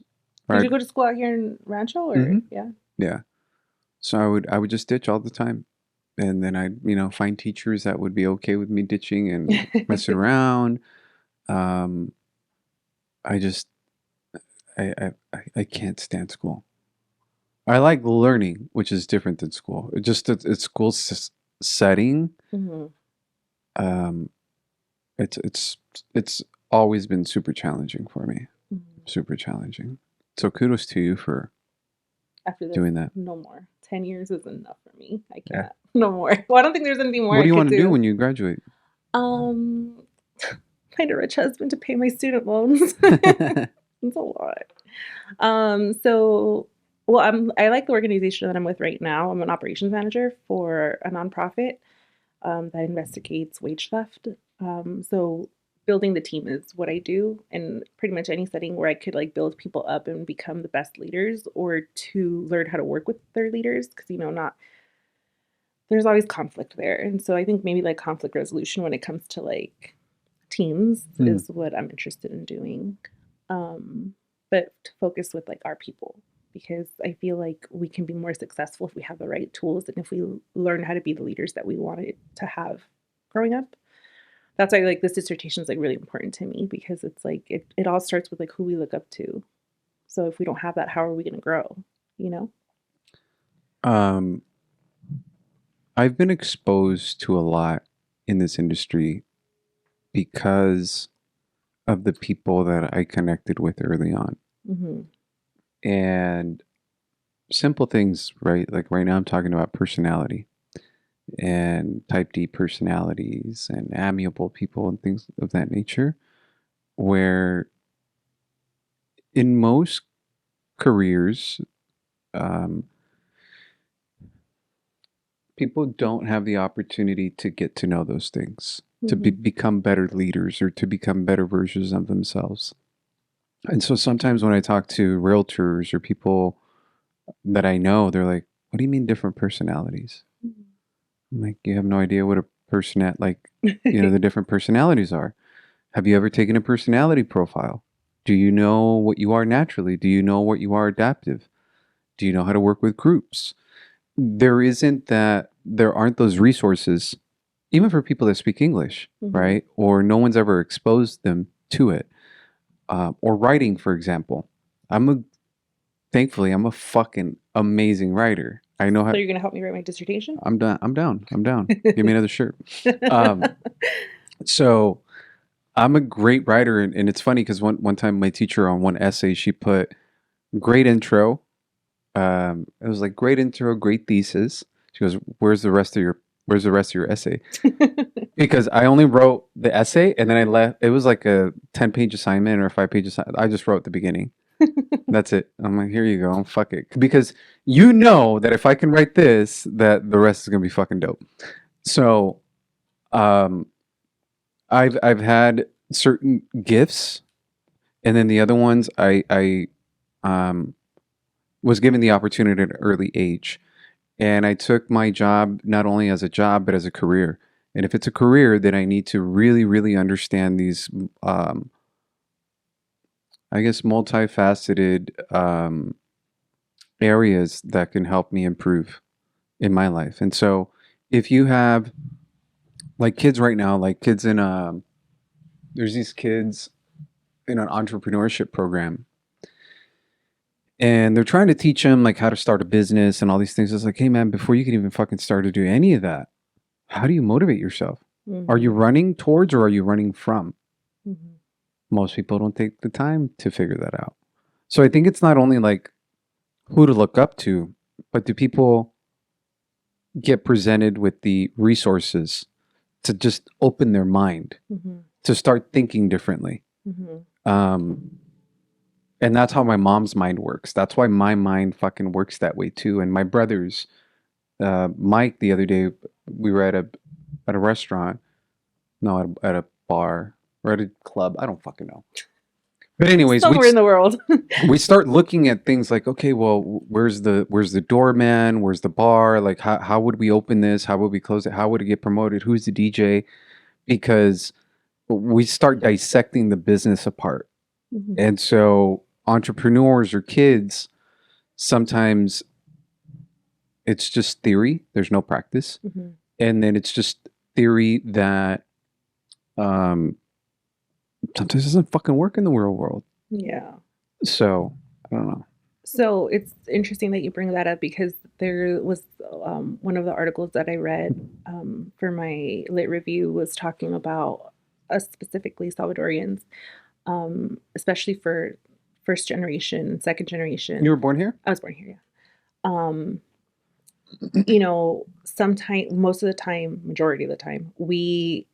[SPEAKER 1] Did
[SPEAKER 2] Right.
[SPEAKER 1] you go to school out here in Rancho or
[SPEAKER 2] Mm-hmm.
[SPEAKER 1] yeah?
[SPEAKER 2] Yeah. So I would just ditch all the time. And then I'd, find teachers that would be okay with me ditching and messing around. Um, I just I can't stand school. I like learning, which is different than school. It just it's school setting.
[SPEAKER 1] Hmm.
[SPEAKER 2] Um, it's it's always been super challenging for me.
[SPEAKER 1] Hmm.
[SPEAKER 2] Super challenging. So kudos to you for
[SPEAKER 1] After this,
[SPEAKER 2] doing that.
[SPEAKER 1] no more. 10 years is enough for me. I
[SPEAKER 2] Yeah.
[SPEAKER 1] can't. No more. Well, I don't think there's anything more
[SPEAKER 2] What
[SPEAKER 1] I
[SPEAKER 2] do you
[SPEAKER 1] could
[SPEAKER 2] want to do
[SPEAKER 1] do.
[SPEAKER 2] when you graduate?
[SPEAKER 1] Um, find a rich husband to pay my student loans. It's a lot. So well, I like the organization that I'm with right now. I'm an operations manager for a nonprofit that investigates wage theft. So building the team is what I do, and pretty much any setting where I could like build people up and become the best leaders, or to learn how to work with their leaders, because not there's always conflict there, and so I think maybe like conflict resolution when it comes to like teams
[SPEAKER 2] Hmm.
[SPEAKER 1] is what I'm interested in doing. Um, but to focus with like our people, because I feel like we can be more successful if we have the right tools and if we learn how to be the leaders that we wanted to have growing up. That's why like this dissertation is like really important to me, because it's like it all starts with like who we look up to. So if we don't have that, how are we going to grow? You know?
[SPEAKER 2] Um, I've been exposed to a lot in this industry because of the people that I connected with early on.
[SPEAKER 1] Mm-hmm.
[SPEAKER 2] And simple things, right? Like right now, I'm talking about personality and type D personalities and amiable people and things of that nature, where in most careers, um, people don't have the opportunity to get to know those things, to
[SPEAKER 1] Mm-hmm.
[SPEAKER 2] become better leaders or to become better versions of themselves. And so sometimes when I talk to realtors or people that I know, they're like, "What do you mean different personalities?" I'm like, "You have no idea what a person the different personalities are. Have you ever taken a personality profile? Do you know what you are naturally? Do you know what you are adaptive? Do you know how to work with groups?" There aren't those resources, even for people that speak English,
[SPEAKER 1] Mm-hmm.
[SPEAKER 2] right? Or no one's ever exposed them to it. Or writing, for example. I'm a Thankfully, I'm a fucking amazing writer. I know
[SPEAKER 1] So
[SPEAKER 2] how.
[SPEAKER 1] you're going to help me write my dissertation?
[SPEAKER 2] I'm done. I'm down. I'm down. Give me another shirt. Um, so I'm a great writer, and it's funny because one time my teacher on one essay she put great intro. It was like great intro, great thesis. She goes, Where's the rest of your essay?" Because I only wrote the essay and then I left. It was like a 10-page assignment or a 5-page assignment. I just wrote the beginning. That's it. I'm like, here you go. Fuck it. Because you know that if I can write this, that the rest is gonna be fucking dope. So, um, I've had certain gifts, and then the other ones I um was given the opportunity at an early age, and I took my job not only as a job but as a career. And if it's a career, then I need to really, really understand these, um, I guess, multifaceted areas that can help me improve in my life. And so if you have like kids right now, like kids in there's these kids in an entrepreneurship program and they're trying to teach them like how to start a business and all these things. It's like, hey man, before you can even fucking start to do any of that, how do you motivate yourself? Are you
[SPEAKER 1] Mm-hmm.
[SPEAKER 2] running towards or are you running from?
[SPEAKER 1] Mm-hmm.
[SPEAKER 2] Most people don't take the time to figure that out. So I think it's not only like who to look up to, but do people get presented with the resources to just open their mind,
[SPEAKER 1] Mm-hmm.
[SPEAKER 2] to start thinking differently.
[SPEAKER 1] Mm-hmm.
[SPEAKER 2] Um, and that's how my mom's mind works. That's why my mind fucking works that way too. And my brother's, Mike, the other day, we were at a restaurant, no, at a bar or at a club. I don't fucking know. But anyways,
[SPEAKER 1] Somewhere in the world.
[SPEAKER 2] we start looking at things like, okay, well, where's the doorman? Where's the bar? Like, how would we open this? How would we close it? How would it get promoted? Who's the DJ? Because we start dissecting the business apart.
[SPEAKER 1] Mm-hmm.
[SPEAKER 2] And so entrepreneurs or kids, sometimes it's just theory. There's no practice.
[SPEAKER 1] Mm-hmm.
[SPEAKER 2] And then it's just theory that um, sometimes doesn't fucking work in the real world.
[SPEAKER 1] Yeah.
[SPEAKER 2] So I don't know.
[SPEAKER 1] So it's interesting that you bring that up because there was one of the articles that I read for my lit review was talking about us specifically Salvadorians, especially for first generation, second
[SPEAKER 2] You
[SPEAKER 1] generation.
[SPEAKER 2] were born here?
[SPEAKER 1] I was born here, yeah. Um, sometimes, most of the time, majority of the time, we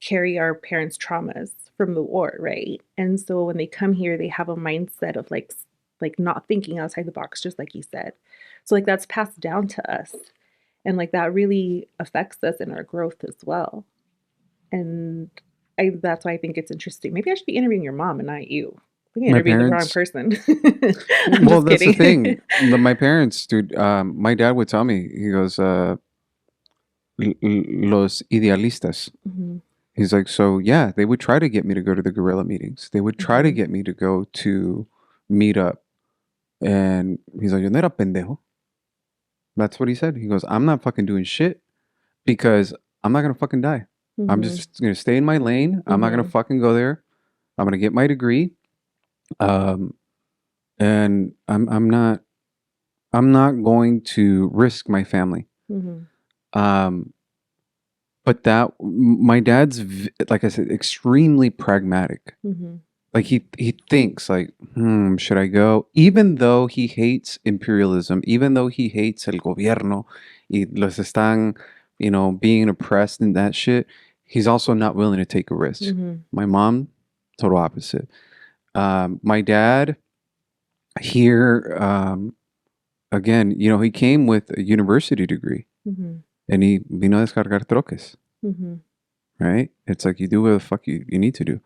[SPEAKER 1] carry our parents' traumas from the war, right? And so when they come here, they have a mindset of like not thinking outside the box, just like you said. So like that's passed down to us, and like that really affects us in our growth as well. And that's why I think it's interesting. Maybe I should be interviewing your mom and not you. I think I
[SPEAKER 2] My
[SPEAKER 1] interviewed the wrong
[SPEAKER 2] parents.
[SPEAKER 1] person. I'm
[SPEAKER 2] Well,
[SPEAKER 1] just
[SPEAKER 2] that's the
[SPEAKER 1] kidding.
[SPEAKER 2] thing. My parents, dude. My dad would tell me. He goes, "Los idealistas."
[SPEAKER 1] Hmm.
[SPEAKER 2] He's like, so yeah, they would try to get me to go to the guerrilla meetings. They would try to
[SPEAKER 1] Hmm.
[SPEAKER 2] get me to go to meet up. And he's like, yo no era pendejo. That's what he said. He goes, I'm not fucking doing shit because I'm not gonna fucking die. I'm
[SPEAKER 1] Hmm.
[SPEAKER 2] just gonna stay in my lane. I'm not gonna
[SPEAKER 1] Hmm.
[SPEAKER 2] fucking go there. I'm gonna get my degree. Um, and I'm not going to risk my family.
[SPEAKER 1] Hmm.
[SPEAKER 2] Um, but my dad's like I said, extremely pragmatic.
[SPEAKER 1] Hmm.
[SPEAKER 2] Like he thinks like, should I go? Even though he hates imperialism, even though he hates el gobierno, y los están, being oppressed and that shit, he's also not willing to take a risk.
[SPEAKER 1] Hmm.
[SPEAKER 2] My mom, total opposite. My dad here, again, he came with a university degree
[SPEAKER 1] Hmm.
[SPEAKER 2] and he vino a descargar troques,
[SPEAKER 1] Hmm.
[SPEAKER 2] right? It's like you do what the fuck you need to do.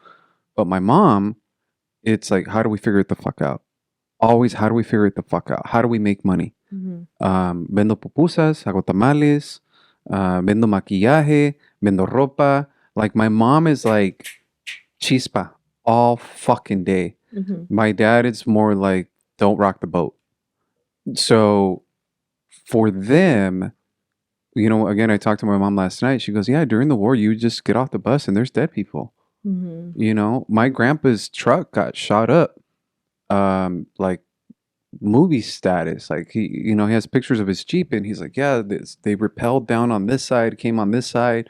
[SPEAKER 2] But my mom, it's like, how do we figure it the fuck out? Always, how do we figure it the fuck out? How do we make money?
[SPEAKER 1] Hmm.
[SPEAKER 2] Vendo pupusas, hago tamales, vendo maquillaje, vendo ropa. Like my mom is like chispa all fucking day.
[SPEAKER 1] Hmm.
[SPEAKER 2] My dad is more like don't rock the boat. So for them, again, I talked to my mom last night. She goes, "Yeah, during the war, you just get off the bus and there's dead people."
[SPEAKER 1] Hmm.
[SPEAKER 2] My grandpa's truck got shot up, like movie status. Like he has pictures of his Jeep and he's like, yeah, they rappelled down on this side, came on this side.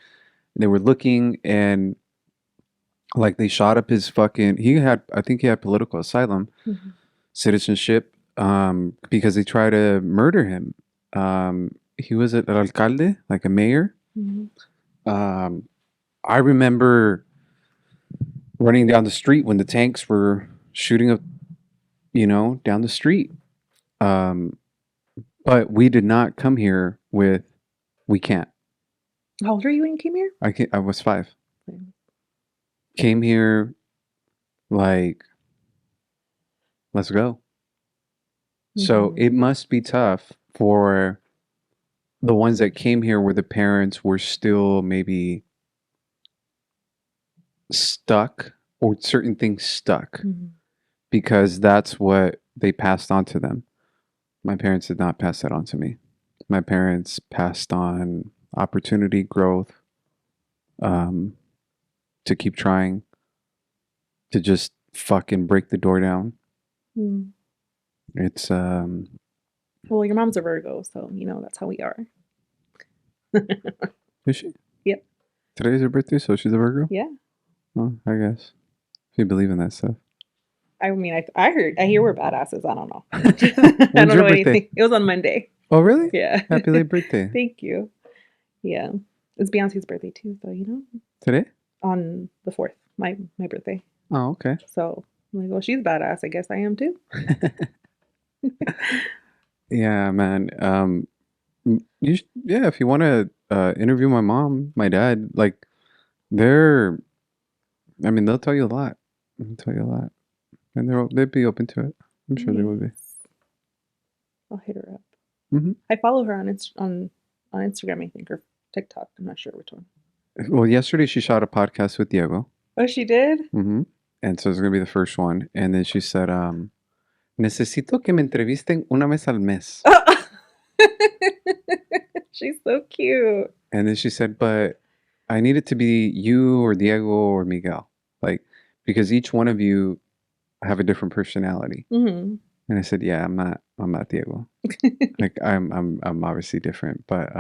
[SPEAKER 2] And they were looking and like they shot up his fucking, I think he had political asylum
[SPEAKER 1] Hmm.
[SPEAKER 2] citizenship, because they tried to murder him. He was an alcalde, like a mayor.
[SPEAKER 1] Hmm.
[SPEAKER 2] Um, I remember running down the street when the tanks were shooting up, down the street. Um, but we did not come here with we can't.
[SPEAKER 1] How old are you when you came here?
[SPEAKER 2] I was 5. Came here like let's go. So
[SPEAKER 1] Hmm.
[SPEAKER 2] it must be tough for the ones that came here where the parents were still maybe stuck or certain things stuck
[SPEAKER 1] Hmm.
[SPEAKER 2] because that's what they passed on to them. My parents did not pass that on to me. My parents passed on opportunity, growth, um, to keep trying, to just fucking break the door down.
[SPEAKER 1] Hmm.
[SPEAKER 2] It's
[SPEAKER 1] Well, your mom's a Virgo, so that's how we are.
[SPEAKER 2] Is she?
[SPEAKER 1] Yep.
[SPEAKER 2] Today's her birthday, so she's a Virgo?
[SPEAKER 1] Yeah.
[SPEAKER 2] Oh, I guess. If you believe in that stuff.
[SPEAKER 1] I mean, I hear we're badasses. I don't know. I
[SPEAKER 2] When's
[SPEAKER 1] don't
[SPEAKER 2] your
[SPEAKER 1] know
[SPEAKER 2] birthday?
[SPEAKER 1] anything. It was on Monday.
[SPEAKER 2] Oh, really?
[SPEAKER 1] Yeah.
[SPEAKER 2] Happy late birthday.
[SPEAKER 1] Thank you. Yeah. It's Beyonce's birthday too, so
[SPEAKER 2] Today?
[SPEAKER 1] on the 4th, my birthday.
[SPEAKER 2] Oh, okay.
[SPEAKER 1] So I'm like, well, she's badass. I guess I am too.
[SPEAKER 2] Yeah, man. Yeah, if you want to interview my mom, my dad, like they're, I mean, they'll tell you a lot. They'll tell you a lot, and they'd be open to it. I'm sure they would be.
[SPEAKER 1] Nice. I'll hit her up.
[SPEAKER 2] Hmm.
[SPEAKER 1] I follow her on Instagram, I think, or TikTok. I'm not sure which one.
[SPEAKER 2] Well, yesterday she shot a podcast with Diego.
[SPEAKER 1] Oh, she did?
[SPEAKER 2] Hmm. And so it's gonna be the first one. And then she said, necesito que me entrevisten una vez al mes.
[SPEAKER 1] Oh. She's so cute.
[SPEAKER 2] And then she said, but I need it to be you or Diego or Miguel. Like, because each one of you have a different personality.
[SPEAKER 1] Hmm.
[SPEAKER 2] And I said, yeah, I'm not Diego. Like I'm obviously different, but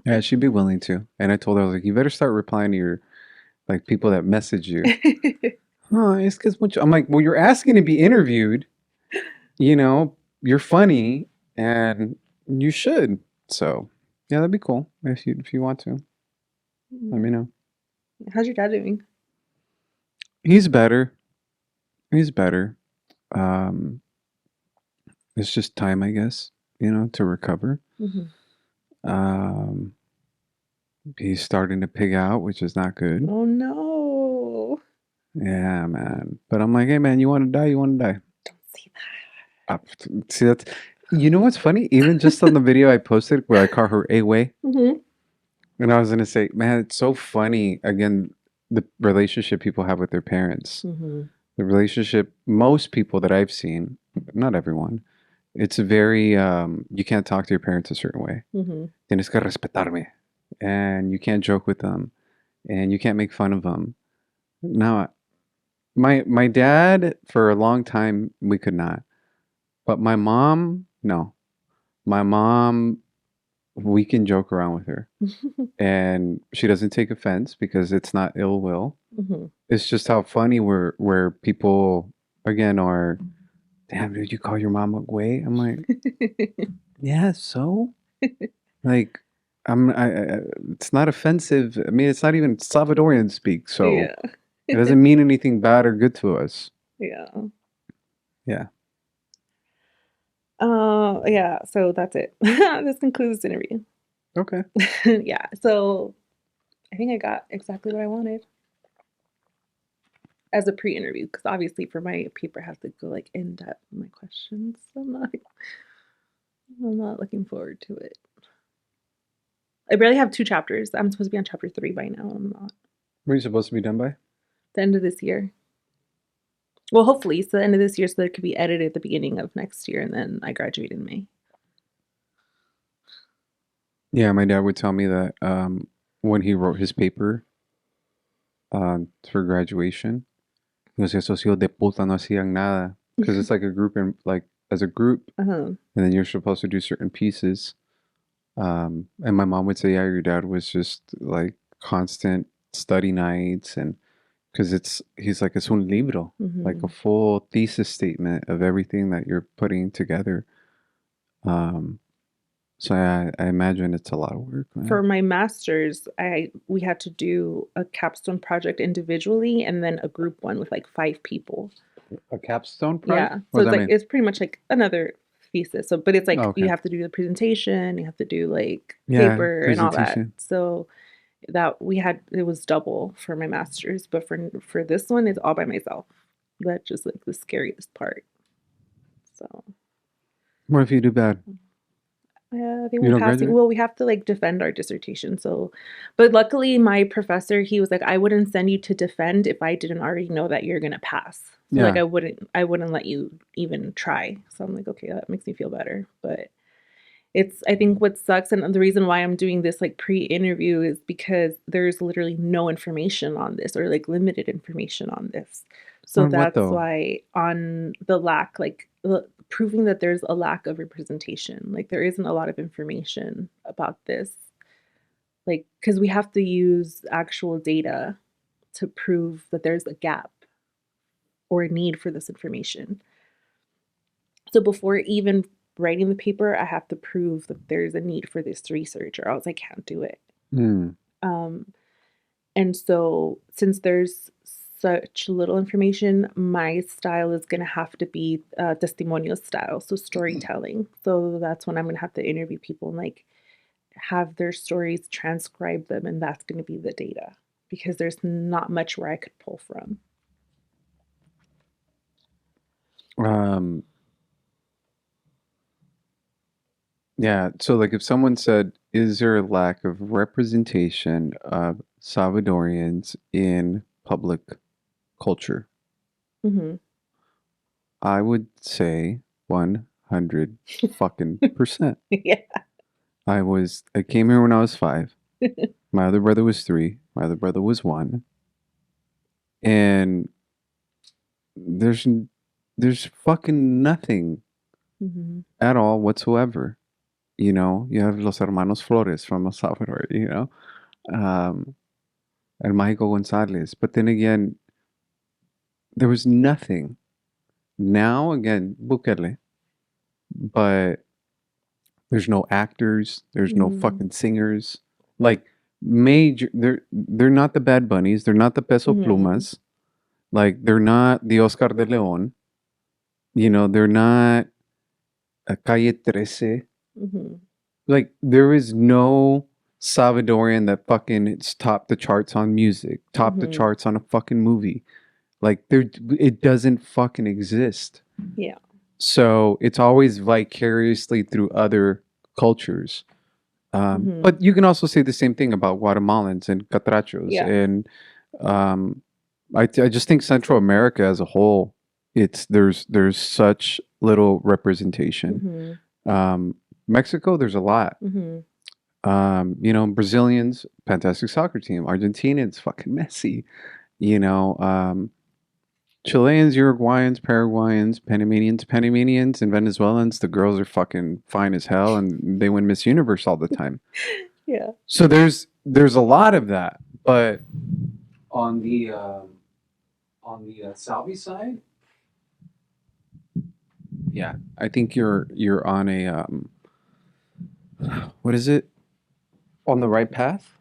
[SPEAKER 2] yeah, she'd be willing to. And I told her, I was like, you better start replying to your like people that message you. Oh, it's because I'm like, well, you're asking to be interviewed. You know, you're funny, and you should. So, yeah, that'd be cool if you want to. Let me know.
[SPEAKER 1] How's your dad doing?
[SPEAKER 2] He's better. He's better. Um, it's just time, I guess. You know, to recover.
[SPEAKER 1] Hmm.
[SPEAKER 2] Um, he's starting to pig out, which is not good.
[SPEAKER 1] Oh no.
[SPEAKER 2] Yeah, man. But I'm like, hey, man, you want to die? You want to die?
[SPEAKER 1] Don't see
[SPEAKER 2] Uh, See, that's. You know what's funny? Even just on the video I posted where I call her A Way,
[SPEAKER 1] that. Hmm.
[SPEAKER 2] and I was gonna say, man, it's so funny. Again, the relationship people have with their parents.
[SPEAKER 1] Hmm.
[SPEAKER 2] The relationship, most people that I've seen, not everyone, it's very, you can't talk to your parents a certain way.
[SPEAKER 1] Hmm.
[SPEAKER 2] Tienes que respetarme. And you can't joke with them. And you can't make fun of them. Now, my dad, for a long time, we could not. But my mom, no. My mom, we can joke around with her. And she doesn't take offense because it's not ill will.
[SPEAKER 1] Hmm.
[SPEAKER 2] It's just how funny where people again are, damn, dude, you call your mom a way? I'm like, yeah, so like, it's not offensive. I mean, it's not even Salvadorian speak, so
[SPEAKER 1] Yeah.
[SPEAKER 2] it doesn't mean anything bad or good to us.
[SPEAKER 1] Yeah.
[SPEAKER 2] Yeah.
[SPEAKER 1] Yeah, so that's it. This concludes this interview.
[SPEAKER 2] Okay.
[SPEAKER 1] Yeah, so I think I got exactly what I wanted as a pre-interview, because obviously for my paper I have to go like in depth in my questions. So I'm not looking forward to it. I barely have 2 chapters. I'm supposed to be on chapter 3 by now. I'm not.
[SPEAKER 2] Were you supposed to be done by?
[SPEAKER 1] The end of this year. Well, hopefully it's the end of this year so that it could be edited at the beginning of next year, and then I graduate in May.
[SPEAKER 2] Yeah, my dad would tell me that when he wrote his paper for graduation, he goes, esos hijos de puta no hacían nada. Because it's like a group, and like as a group,
[SPEAKER 1] Uh-huh.
[SPEAKER 2] and then you're supposed to do certain pieces. And my mom would say, yeah, your dad was just like constant study nights, and because he's like, es un libro, like a
[SPEAKER 1] Hmm.
[SPEAKER 2] full thesis statement of everything that you're putting together. Um, so I imagine it's a lot of work,
[SPEAKER 1] For
[SPEAKER 2] man.
[SPEAKER 1] my master's, we had to do a capstone project individually and then a group one with like 5 people.
[SPEAKER 2] A capstone project?
[SPEAKER 1] Yeah.
[SPEAKER 2] What
[SPEAKER 1] So
[SPEAKER 2] does
[SPEAKER 1] it's
[SPEAKER 2] that
[SPEAKER 1] like
[SPEAKER 2] mean?
[SPEAKER 1] it's pretty much like another thesis. So but it's
[SPEAKER 2] Oh,
[SPEAKER 1] like you
[SPEAKER 2] okay.
[SPEAKER 1] have to do the presentation, you have to do like
[SPEAKER 2] Yeah,
[SPEAKER 1] paper and all that.
[SPEAKER 2] presentation.
[SPEAKER 1] So that we had it was double for my master's, but for this one it's all by myself. That's just like the scariest part. So
[SPEAKER 2] What if you do bad?
[SPEAKER 1] I think
[SPEAKER 2] You
[SPEAKER 1] we're
[SPEAKER 2] don't
[SPEAKER 1] passing.
[SPEAKER 2] graduate?
[SPEAKER 1] Well, we have to like defend our dissertation. So, but luckily, my professor, he was like, I wouldn't send you to defend if I didn't already know that you're gonna pass. So, like,
[SPEAKER 2] Yeah.
[SPEAKER 1] I wouldn't let you even try. So I'm like, okay, that makes me feel better. But I think what sucks, and the reason why I'm doing this like pre-interview is because there's literally no information on this or like limited information on this. So
[SPEAKER 2] On what
[SPEAKER 1] that's
[SPEAKER 2] though?
[SPEAKER 1] why on the lack, like proving that there's a lack of representation, like there isn't a lot of information about this, like because we have to use actual data to prove that there's a gap or a need for this information. So before even writing the paper, I have to prove that there's a need for this research, or else I can't do it.
[SPEAKER 2] Hmm.
[SPEAKER 1] Um, and so, since there's such little information, my style is going to have to be testimonial style, so storytelling. So that's when I'm going to have to interview people and like have their stories, transcribe them, and that's going to be the data because there's not much where I could pull from.
[SPEAKER 2] Um, yeah. So like if someone said, is there a lack of representation of Salvadorians in public culture?
[SPEAKER 1] Hmm.
[SPEAKER 2] I would say 100 fucking percent.
[SPEAKER 1] Yeah.
[SPEAKER 2] I came here when I was 5. My other brother was 3. My other brother was 1. And there's there's fucking nothing
[SPEAKER 1] Hmm.
[SPEAKER 2] at all whatsoever. You know, you have Los Hermanos Flores from El Salvador, you know, um, and Michael Gonzalez. But then again, there was nothing. Now, again, Bukele, but there's no actors, there's no
[SPEAKER 1] Hmm.
[SPEAKER 2] fucking singers. Like, major, they're not the Bad Bunnies, they're not the Peso
[SPEAKER 1] Hmm.
[SPEAKER 2] Plumas, like, they're not the Oscar de Leon, you know, they're not a Calle 13.
[SPEAKER 1] Hmm.
[SPEAKER 2] Like, there is no Salvadorian that fucking it's topped the charts on music, topped the
[SPEAKER 1] Hmm.
[SPEAKER 2] charts on a fucking movie. Like, it doesn't fucking exist.
[SPEAKER 1] Yeah.
[SPEAKER 2] So it's always vicariously through other cultures.
[SPEAKER 1] Hmm.
[SPEAKER 2] But you can also say the same thing about Guatemalans and Catrachos.
[SPEAKER 1] Yeah.
[SPEAKER 2] And um, I just think Central America as a whole, there's such little representation.
[SPEAKER 1] Hmm.
[SPEAKER 2] Um, Mexico, there's a lot.
[SPEAKER 1] Hmm.
[SPEAKER 2] You know, Brazilians, fantastic soccer team. Argentinians, fucking messy. You know, Chileans, Uruguayans, Paraguayans, Panamanians, and Venezuelans. The girls are fucking fine as hell, and they win Miss Universe all the time.
[SPEAKER 1] Yeah.
[SPEAKER 2] So there's a lot of that, but on the Salvi side, yeah, I think you're on a what is it, on the right path,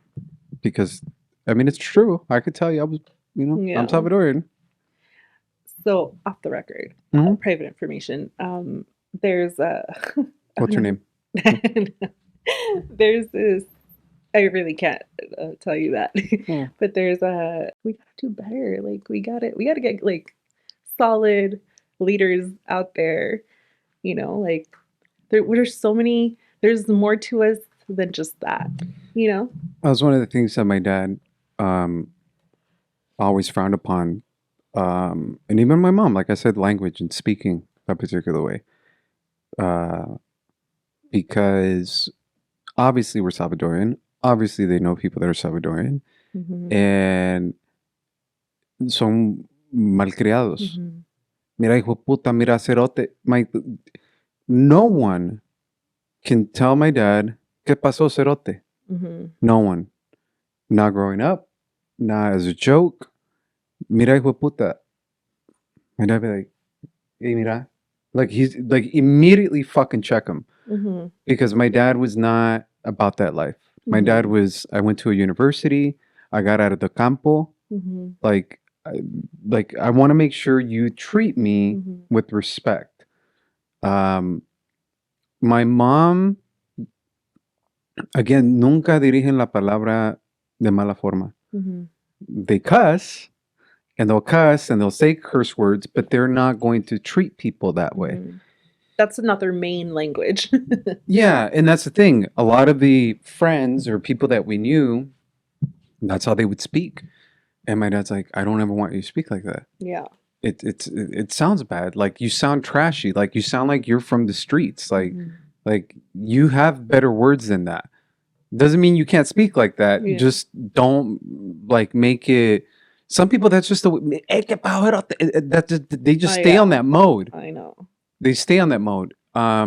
[SPEAKER 2] because I mean it's true. I could tell you I was, you know, I'm
[SPEAKER 1] Yeah.
[SPEAKER 2] Salvadorian.
[SPEAKER 1] So off the record,
[SPEAKER 2] Hmm.
[SPEAKER 1] private information. There's a I
[SPEAKER 2] What's your
[SPEAKER 1] don't
[SPEAKER 2] name?
[SPEAKER 1] know. There's this. I really can't tell you that,
[SPEAKER 2] Hmm.
[SPEAKER 1] but there's a. We gotta do better. Like we got it. We gotta get like solid leaders out there. You know, like there's so many. There's more to us than just that. You know.
[SPEAKER 2] That was one of the things that my dad um, always frowned upon, and even my mom. Like I said, language and speaking a particular way, uh, because obviously we're Salvadorian. Obviously, they know people that are Salvadorian,
[SPEAKER 1] Hmm.
[SPEAKER 2] and son malcriados.
[SPEAKER 1] Hmm.
[SPEAKER 2] Mira, hijo de puta, mira, cerote. No one can tell my dad, ¿qué pasó, cerote?
[SPEAKER 1] Hmm.
[SPEAKER 2] No one. Not growing up, not as a joke. Mira, hijo de puta. My dad be like, hey, mira. Like, he's like, immediately fucking check him.
[SPEAKER 1] Hmm.
[SPEAKER 2] Because my dad was not about that life. My dad
[SPEAKER 1] Hmm.
[SPEAKER 2] was, I went to a university, I got out of the campo.
[SPEAKER 1] Hmm.
[SPEAKER 2] Like, I, I want to make sure you treat me
[SPEAKER 1] Hmm.
[SPEAKER 2] with respect. Um, my mom, again, nunca dirigen la palabra de mala forma.
[SPEAKER 1] Hmm.
[SPEAKER 2] They cuss and they'll say curse words, but they're not going to treat people that way.
[SPEAKER 1] Hmm. That's not their main language.
[SPEAKER 2] Yeah, and that's the thing. A lot of the friends or people that we knew, that's how they would speak. And my dad's like, I don't ever want you to speak like that.
[SPEAKER 1] Yeah.
[SPEAKER 2] It sounds bad. Like you sound trashy. Like you sound like you're from the streets.
[SPEAKER 1] Hmm.
[SPEAKER 2] Like you have better words than that. Doesn't mean you can't speak like that.
[SPEAKER 1] Yeah.
[SPEAKER 2] Just don't like make it. Some people that's just the way. They just stay on
[SPEAKER 1] Yeah.
[SPEAKER 2] that mode.
[SPEAKER 1] I know.
[SPEAKER 2] They stay on that mode.
[SPEAKER 1] I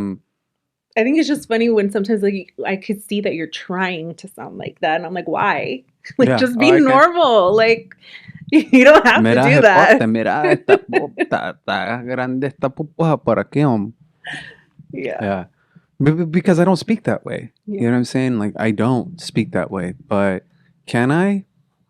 [SPEAKER 1] think it's just funny when sometimes like I could see that you're trying to sound like that, and I'm like, why? Like,
[SPEAKER 2] Yeah.
[SPEAKER 1] just
[SPEAKER 2] Oh,
[SPEAKER 1] be
[SPEAKER 2] I can.
[SPEAKER 1] normal. Like, you don't have to
[SPEAKER 2] Mira,
[SPEAKER 1] do
[SPEAKER 2] jepote,
[SPEAKER 1] that.
[SPEAKER 2] mira, está grande esta pupuja por aquí,
[SPEAKER 1] Yeah.
[SPEAKER 2] Yeah. Because I don't speak that way.
[SPEAKER 1] Yeah.
[SPEAKER 2] You know what I'm saying? Like, I don't speak that way. But can I?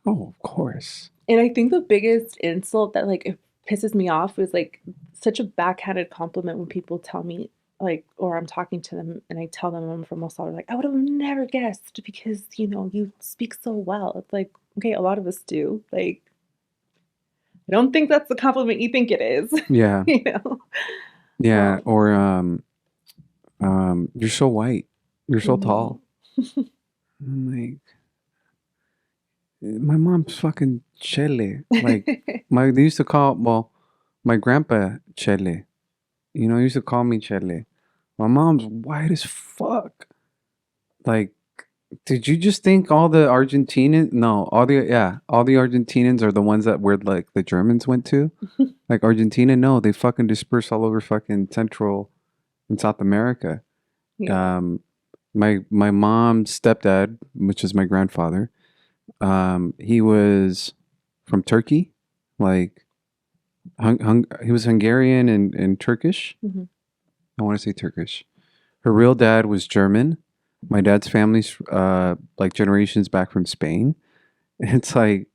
[SPEAKER 2] Oh, of course.
[SPEAKER 1] And I think the biggest insult that like it pisses me off is like such a backhanded compliment when people tell me like, or I'm talking to them and I tell them I'm from El Salvador, like I would have never guessed because you speak so well. It's like, okay, a lot of us do. Like, I don't think that's the compliment you think it is.
[SPEAKER 2] Yeah.
[SPEAKER 1] you know.
[SPEAKER 2] Yeah.
[SPEAKER 1] Um,
[SPEAKER 2] Or, you're so white. You're so
[SPEAKER 1] mhm.
[SPEAKER 2] tall. I'm like, my mom's fucking Chele. Like, they used to call, well, my grandpa Chele. You know, he used to call me Chele. My mom's white as fuck. Like, did you just think all the Argentinians? No, all the Argentinians are the ones that where like the Germans went to. Like Argentina, no, they fucking disperse all over fucking Central and South America.
[SPEAKER 1] Yeah.
[SPEAKER 2] Um, my mom's stepdad, which is my grandfather, he was from Turkey, like he was Hungarian and Turkish.
[SPEAKER 1] Hmm.
[SPEAKER 2] I want to say Turkish. Her real dad was German. My dad's family's like generations back from Spain. It's like,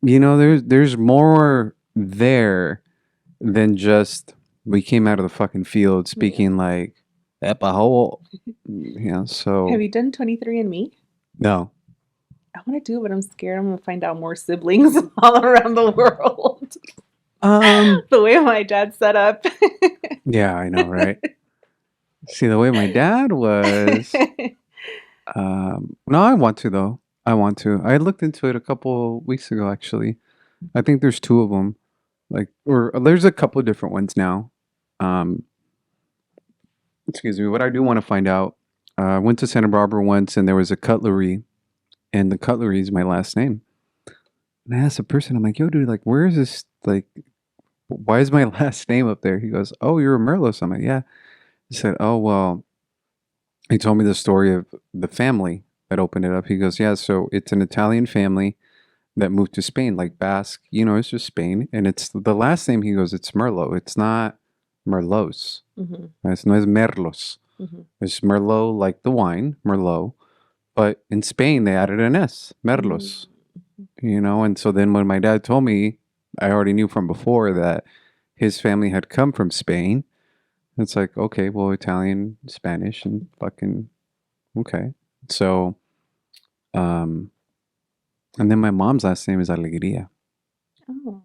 [SPEAKER 2] you know, there's more there than just we came out of the fucking field
[SPEAKER 1] Yeah.
[SPEAKER 2] speaking like Epaho. Yeah,
[SPEAKER 1] Have
[SPEAKER 2] so
[SPEAKER 1] you done 23andMe?
[SPEAKER 2] no.
[SPEAKER 1] I want to do it, but I'm scared I'm going to find out more siblings all around the world.
[SPEAKER 2] Um,
[SPEAKER 1] The way my dad's set up.
[SPEAKER 2] yeah, I know, right? See, the way my dad was, no, I want to though. I want to. I looked into it a couple weeks ago, actually. I think there's two of them, like, or there's a couple of different ones now. Um, excuse me. What I do want to find out. I went to Santa Barbara once, and there was a cutlery, and the cutlery is my last name. And I asked the person, I'm like, "Yo, dude, like, where is this? Like, why is my last name up there?" He goes, "Oh, you're a Merlos." I'm like, "Yeah." He said, "Oh, well." He told me the story of the family that opened it up. He goes, "Yeah, so it's an Italian family that moved to Spain, like Basque. You know, it's just Spain, and it's the last name." He goes, "It's Merlot. It's not Merlos.
[SPEAKER 1] Hmm.
[SPEAKER 2] It's no es Merlos.
[SPEAKER 1] Hmm.
[SPEAKER 2] It's Merlot, like the wine, Merlot. But in Spain, they added an S, Merlos. You know, and so then when my dad told me, I already knew from before that his family had come from Spain. It's like, okay, well, Italian, Spanish, and fucking okay. So, um, and then my mom's last name is Alegría,
[SPEAKER 1] Oh.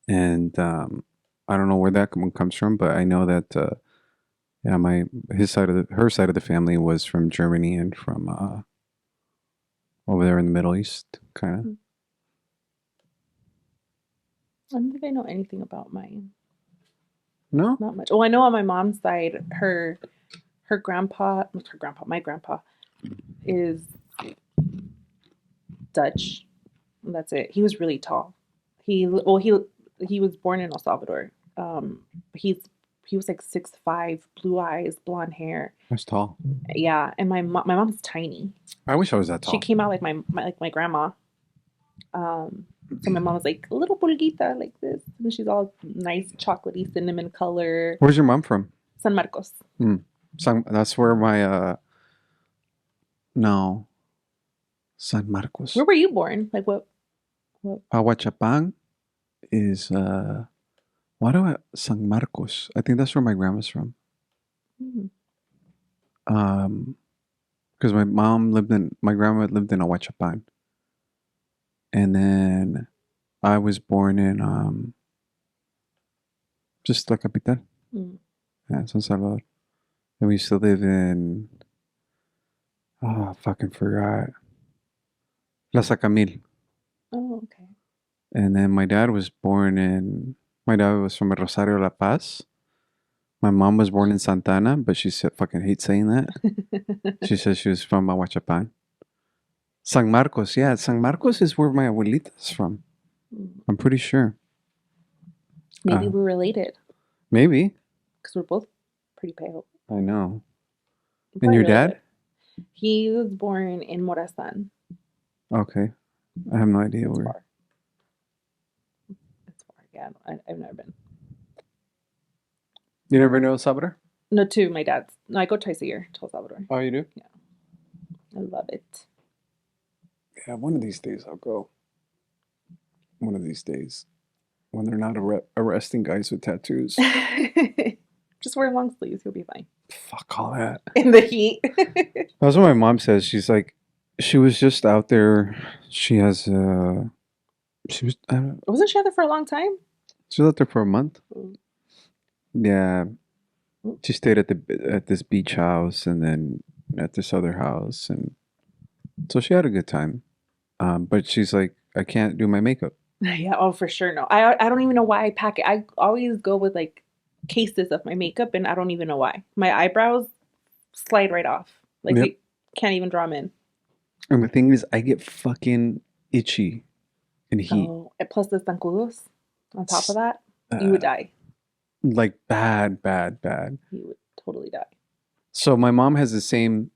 [SPEAKER 2] and I don't know where that one comes from, but I know that yeah, my his side of her side of the family was from Germany and from over there in the Middle East, kind of.
[SPEAKER 1] I don't think I know anything about mine.
[SPEAKER 2] No,
[SPEAKER 1] Not much. Oh, I know on my mom's side, my grandpa is Dutch. That's it. He was really tall. He was born in El Salvador. He's he was like 6'5", blue eyes, blonde hair.
[SPEAKER 2] that's tall.
[SPEAKER 1] Yeah, and my mom's tiny.
[SPEAKER 2] I wish I was that
[SPEAKER 1] She
[SPEAKER 2] tall.
[SPEAKER 1] came out like my grandma. Um, so my mom was like a little pulguita like this, and she's all nice, chocolatey, cinnamon color.
[SPEAKER 2] Where's your mom from?
[SPEAKER 1] San Marcos.
[SPEAKER 2] Hmm. That's where my no, San
[SPEAKER 1] Where
[SPEAKER 2] Marcos.
[SPEAKER 1] were you born? Like what? What?
[SPEAKER 2] Ahuachapán is why do I San Marcos? I think that's where my grandma's from.
[SPEAKER 1] Mm.
[SPEAKER 2] Um, because my grandma lived in Ahuachapán, and then I was born in just La Capital,
[SPEAKER 1] Mm.
[SPEAKER 2] yeah, San Salvador, and we used to live in oh, I fucking forgot Plaza Camil,
[SPEAKER 1] Oh, okay.
[SPEAKER 2] and then my dad was from Rosario La Paz. My mom was born in Santana, but she said fucking hates saying that. She says she was from Ahuachapán. San Marcos, yeah, San Marcos is where my abuelita's from.
[SPEAKER 1] Mm.
[SPEAKER 2] I'm pretty sure.
[SPEAKER 1] Maybe
[SPEAKER 2] Uh,
[SPEAKER 1] we're related
[SPEAKER 2] maybe.
[SPEAKER 1] because we're both pretty pale.
[SPEAKER 2] I know.
[SPEAKER 1] We're
[SPEAKER 2] And
[SPEAKER 1] probably
[SPEAKER 2] your dad?
[SPEAKER 1] related. He was born in Morazan.
[SPEAKER 2] Okay. I have no idea
[SPEAKER 1] It's
[SPEAKER 2] where.
[SPEAKER 1] far. It's far. Yeah, I've never been.
[SPEAKER 2] You never know Salvador?
[SPEAKER 1] No, to my dad's. No, I go twice a year to El Salvador.
[SPEAKER 2] Oh, you do?
[SPEAKER 1] Yeah, I love it.
[SPEAKER 2] Yeah, one of these days I'll go. One of these days. When they're not arresting guys with tattoos.
[SPEAKER 1] Just wear long sleeves, you'll be fine.
[SPEAKER 2] Fuck all that.
[SPEAKER 1] In the heat.
[SPEAKER 2] That's what my mom says. She's like, she was just out there. She has, she was, I don't,
[SPEAKER 1] Wasn't she out there for a long time?
[SPEAKER 2] she was out there for a month.
[SPEAKER 1] Mm.
[SPEAKER 2] Yeah.
[SPEAKER 1] Mm.
[SPEAKER 2] She stayed at this beach house and then at this other house. And so she had a good time. But she's like, I can't do my makeup.
[SPEAKER 1] Yeah, oh for sure. No. I don't even know why I pack it. I always go with like cases of my makeup, and I don't even know why. My eyebrows slide right off. Like
[SPEAKER 2] Yep.
[SPEAKER 1] I can't even draw them in.
[SPEAKER 2] And the thing is, I get fucking itchy in heat.
[SPEAKER 1] Oh, and plus the zancudos on top of
[SPEAKER 2] S-
[SPEAKER 1] that, you would
[SPEAKER 2] Uh,
[SPEAKER 1] die.
[SPEAKER 2] like bad, bad, bad.
[SPEAKER 1] You would totally die.
[SPEAKER 2] So my mom has the same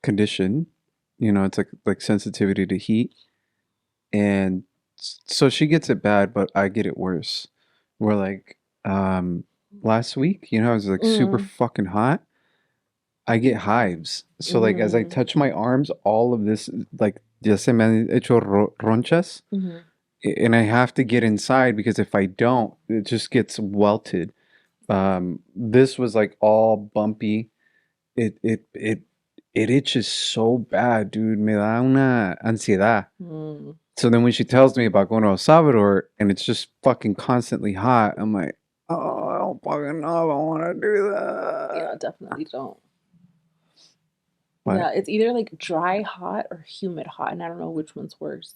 [SPEAKER 2] condition. You know, it's like sensitivity to heat, and so she gets it bad, but I get it worse. We're like, last week, you know, it was like super
[SPEAKER 1] Mm,
[SPEAKER 2] fucking hot. I get hives. So like as I
[SPEAKER 1] mm,
[SPEAKER 2] touch my arms, all of this like ya se me han hecho ronchas,
[SPEAKER 1] mm-hmm.
[SPEAKER 2] and I have to get inside because if I don't, it just gets welted. This was like all bumpy. It it it it itches so bad, dude. Me da una ansiedad.
[SPEAKER 1] Mm.
[SPEAKER 2] So then when she tells me about going to El Salvador and it's just fucking constantly hot, I'm like, oh, I don't fucking know if I want to do
[SPEAKER 1] Yeah,
[SPEAKER 2] that.
[SPEAKER 1] definitely don't.
[SPEAKER 2] But
[SPEAKER 1] Yeah, it's either like dry hot or humid hot, and I don't know which one's worse.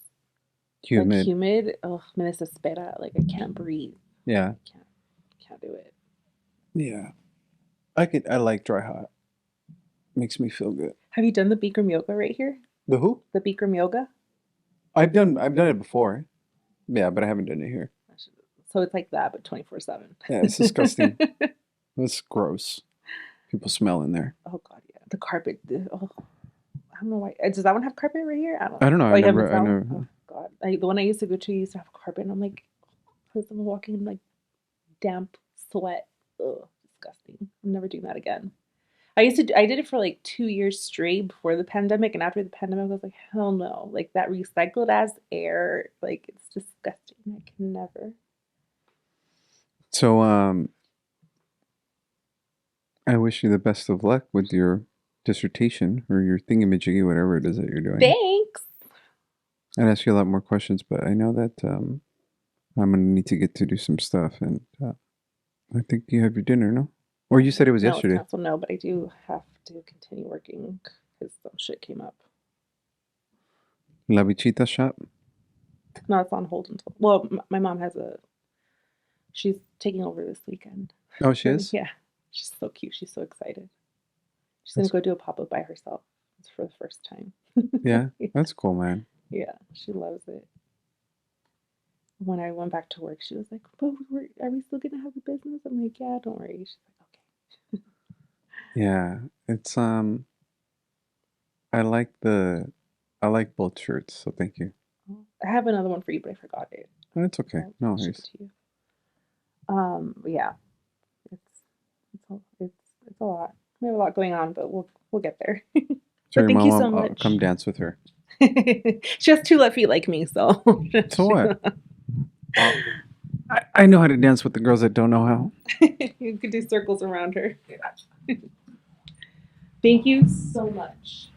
[SPEAKER 1] Like
[SPEAKER 2] humid,
[SPEAKER 1] humid, oh, me desespera. Like I can't breathe.
[SPEAKER 2] yeah,
[SPEAKER 1] Can't, can't do it.
[SPEAKER 2] yeah. I like dry hot. Makes me feel good.
[SPEAKER 1] Have you done the Bikram yoga right here?
[SPEAKER 2] The who?
[SPEAKER 1] The Bikram yoga.
[SPEAKER 2] I've done it before. Yeah, but I haven't done it here.
[SPEAKER 1] So it's like that, but 24/7.
[SPEAKER 2] Yeah, it's disgusting. It's gross. People smell in there.
[SPEAKER 1] Oh God, yeah. The carpet. Oh, I don't know why. Does that one have carpet right here? I don't
[SPEAKER 2] I
[SPEAKER 1] know.
[SPEAKER 2] don't know.
[SPEAKER 1] Oh, you haven't
[SPEAKER 2] I
[SPEAKER 1] smelled?
[SPEAKER 2] never.
[SPEAKER 1] Oh God. The one I used to go to used to have carpet, and I'm like, I'm walking in like damp sweat. Ugh, disgusting. I'm never doing that again. I did it for like 2 years straight before the pandemic, and after the pandemic, I was like, hell no. Like that recycled as air, like it's disgusting. I can never.
[SPEAKER 2] So, I wish you the best of luck with your dissertation or your thingamajiggy, whatever it is that you're doing.
[SPEAKER 1] Thanks.
[SPEAKER 2] I'd ask you a lot more questions, but I know that I'm gonna need to get to do some stuff, and I think you have your dinner, no? Or you said it was
[SPEAKER 1] No, it's
[SPEAKER 2] yesterday.
[SPEAKER 1] canceled. No, but I do have to continue working because some shit came up.
[SPEAKER 2] La Bichita shop.
[SPEAKER 1] No, it's on hold until. Well, my mom has a. She's taking over this weekend
[SPEAKER 2] Oh, she
[SPEAKER 1] for me.
[SPEAKER 2] is.
[SPEAKER 1] Yeah, she's so cute. She's so excited. She's gonna
[SPEAKER 2] That's
[SPEAKER 1] go do a pop up by herself. It's for the first time.
[SPEAKER 2] yeah. That's cool, man.
[SPEAKER 1] Yeah, she loves it. When I went back to work, she was like, "But are we still gonna have a business?" I'm like, "Yeah, don't worry." She's like,
[SPEAKER 2] Yeah, it's I like the I like both shirts, so thank you.
[SPEAKER 1] "Okay." I have another one for you, but I forgot it.
[SPEAKER 2] That's okay. No
[SPEAKER 1] I'll ship it
[SPEAKER 2] worries.
[SPEAKER 1] to you. But yeah, it's it's a lot. We have a lot going on, but we'll get there.
[SPEAKER 2] So
[SPEAKER 1] But
[SPEAKER 2] your
[SPEAKER 1] thank you
[SPEAKER 2] mom,
[SPEAKER 1] so
[SPEAKER 2] I'll come
[SPEAKER 1] much.
[SPEAKER 2] dance with her.
[SPEAKER 1] She has two left feet like me, so
[SPEAKER 2] So what? I know how to dance with the girls that don't know how.
[SPEAKER 1] you could do circles around her. Thank you so much.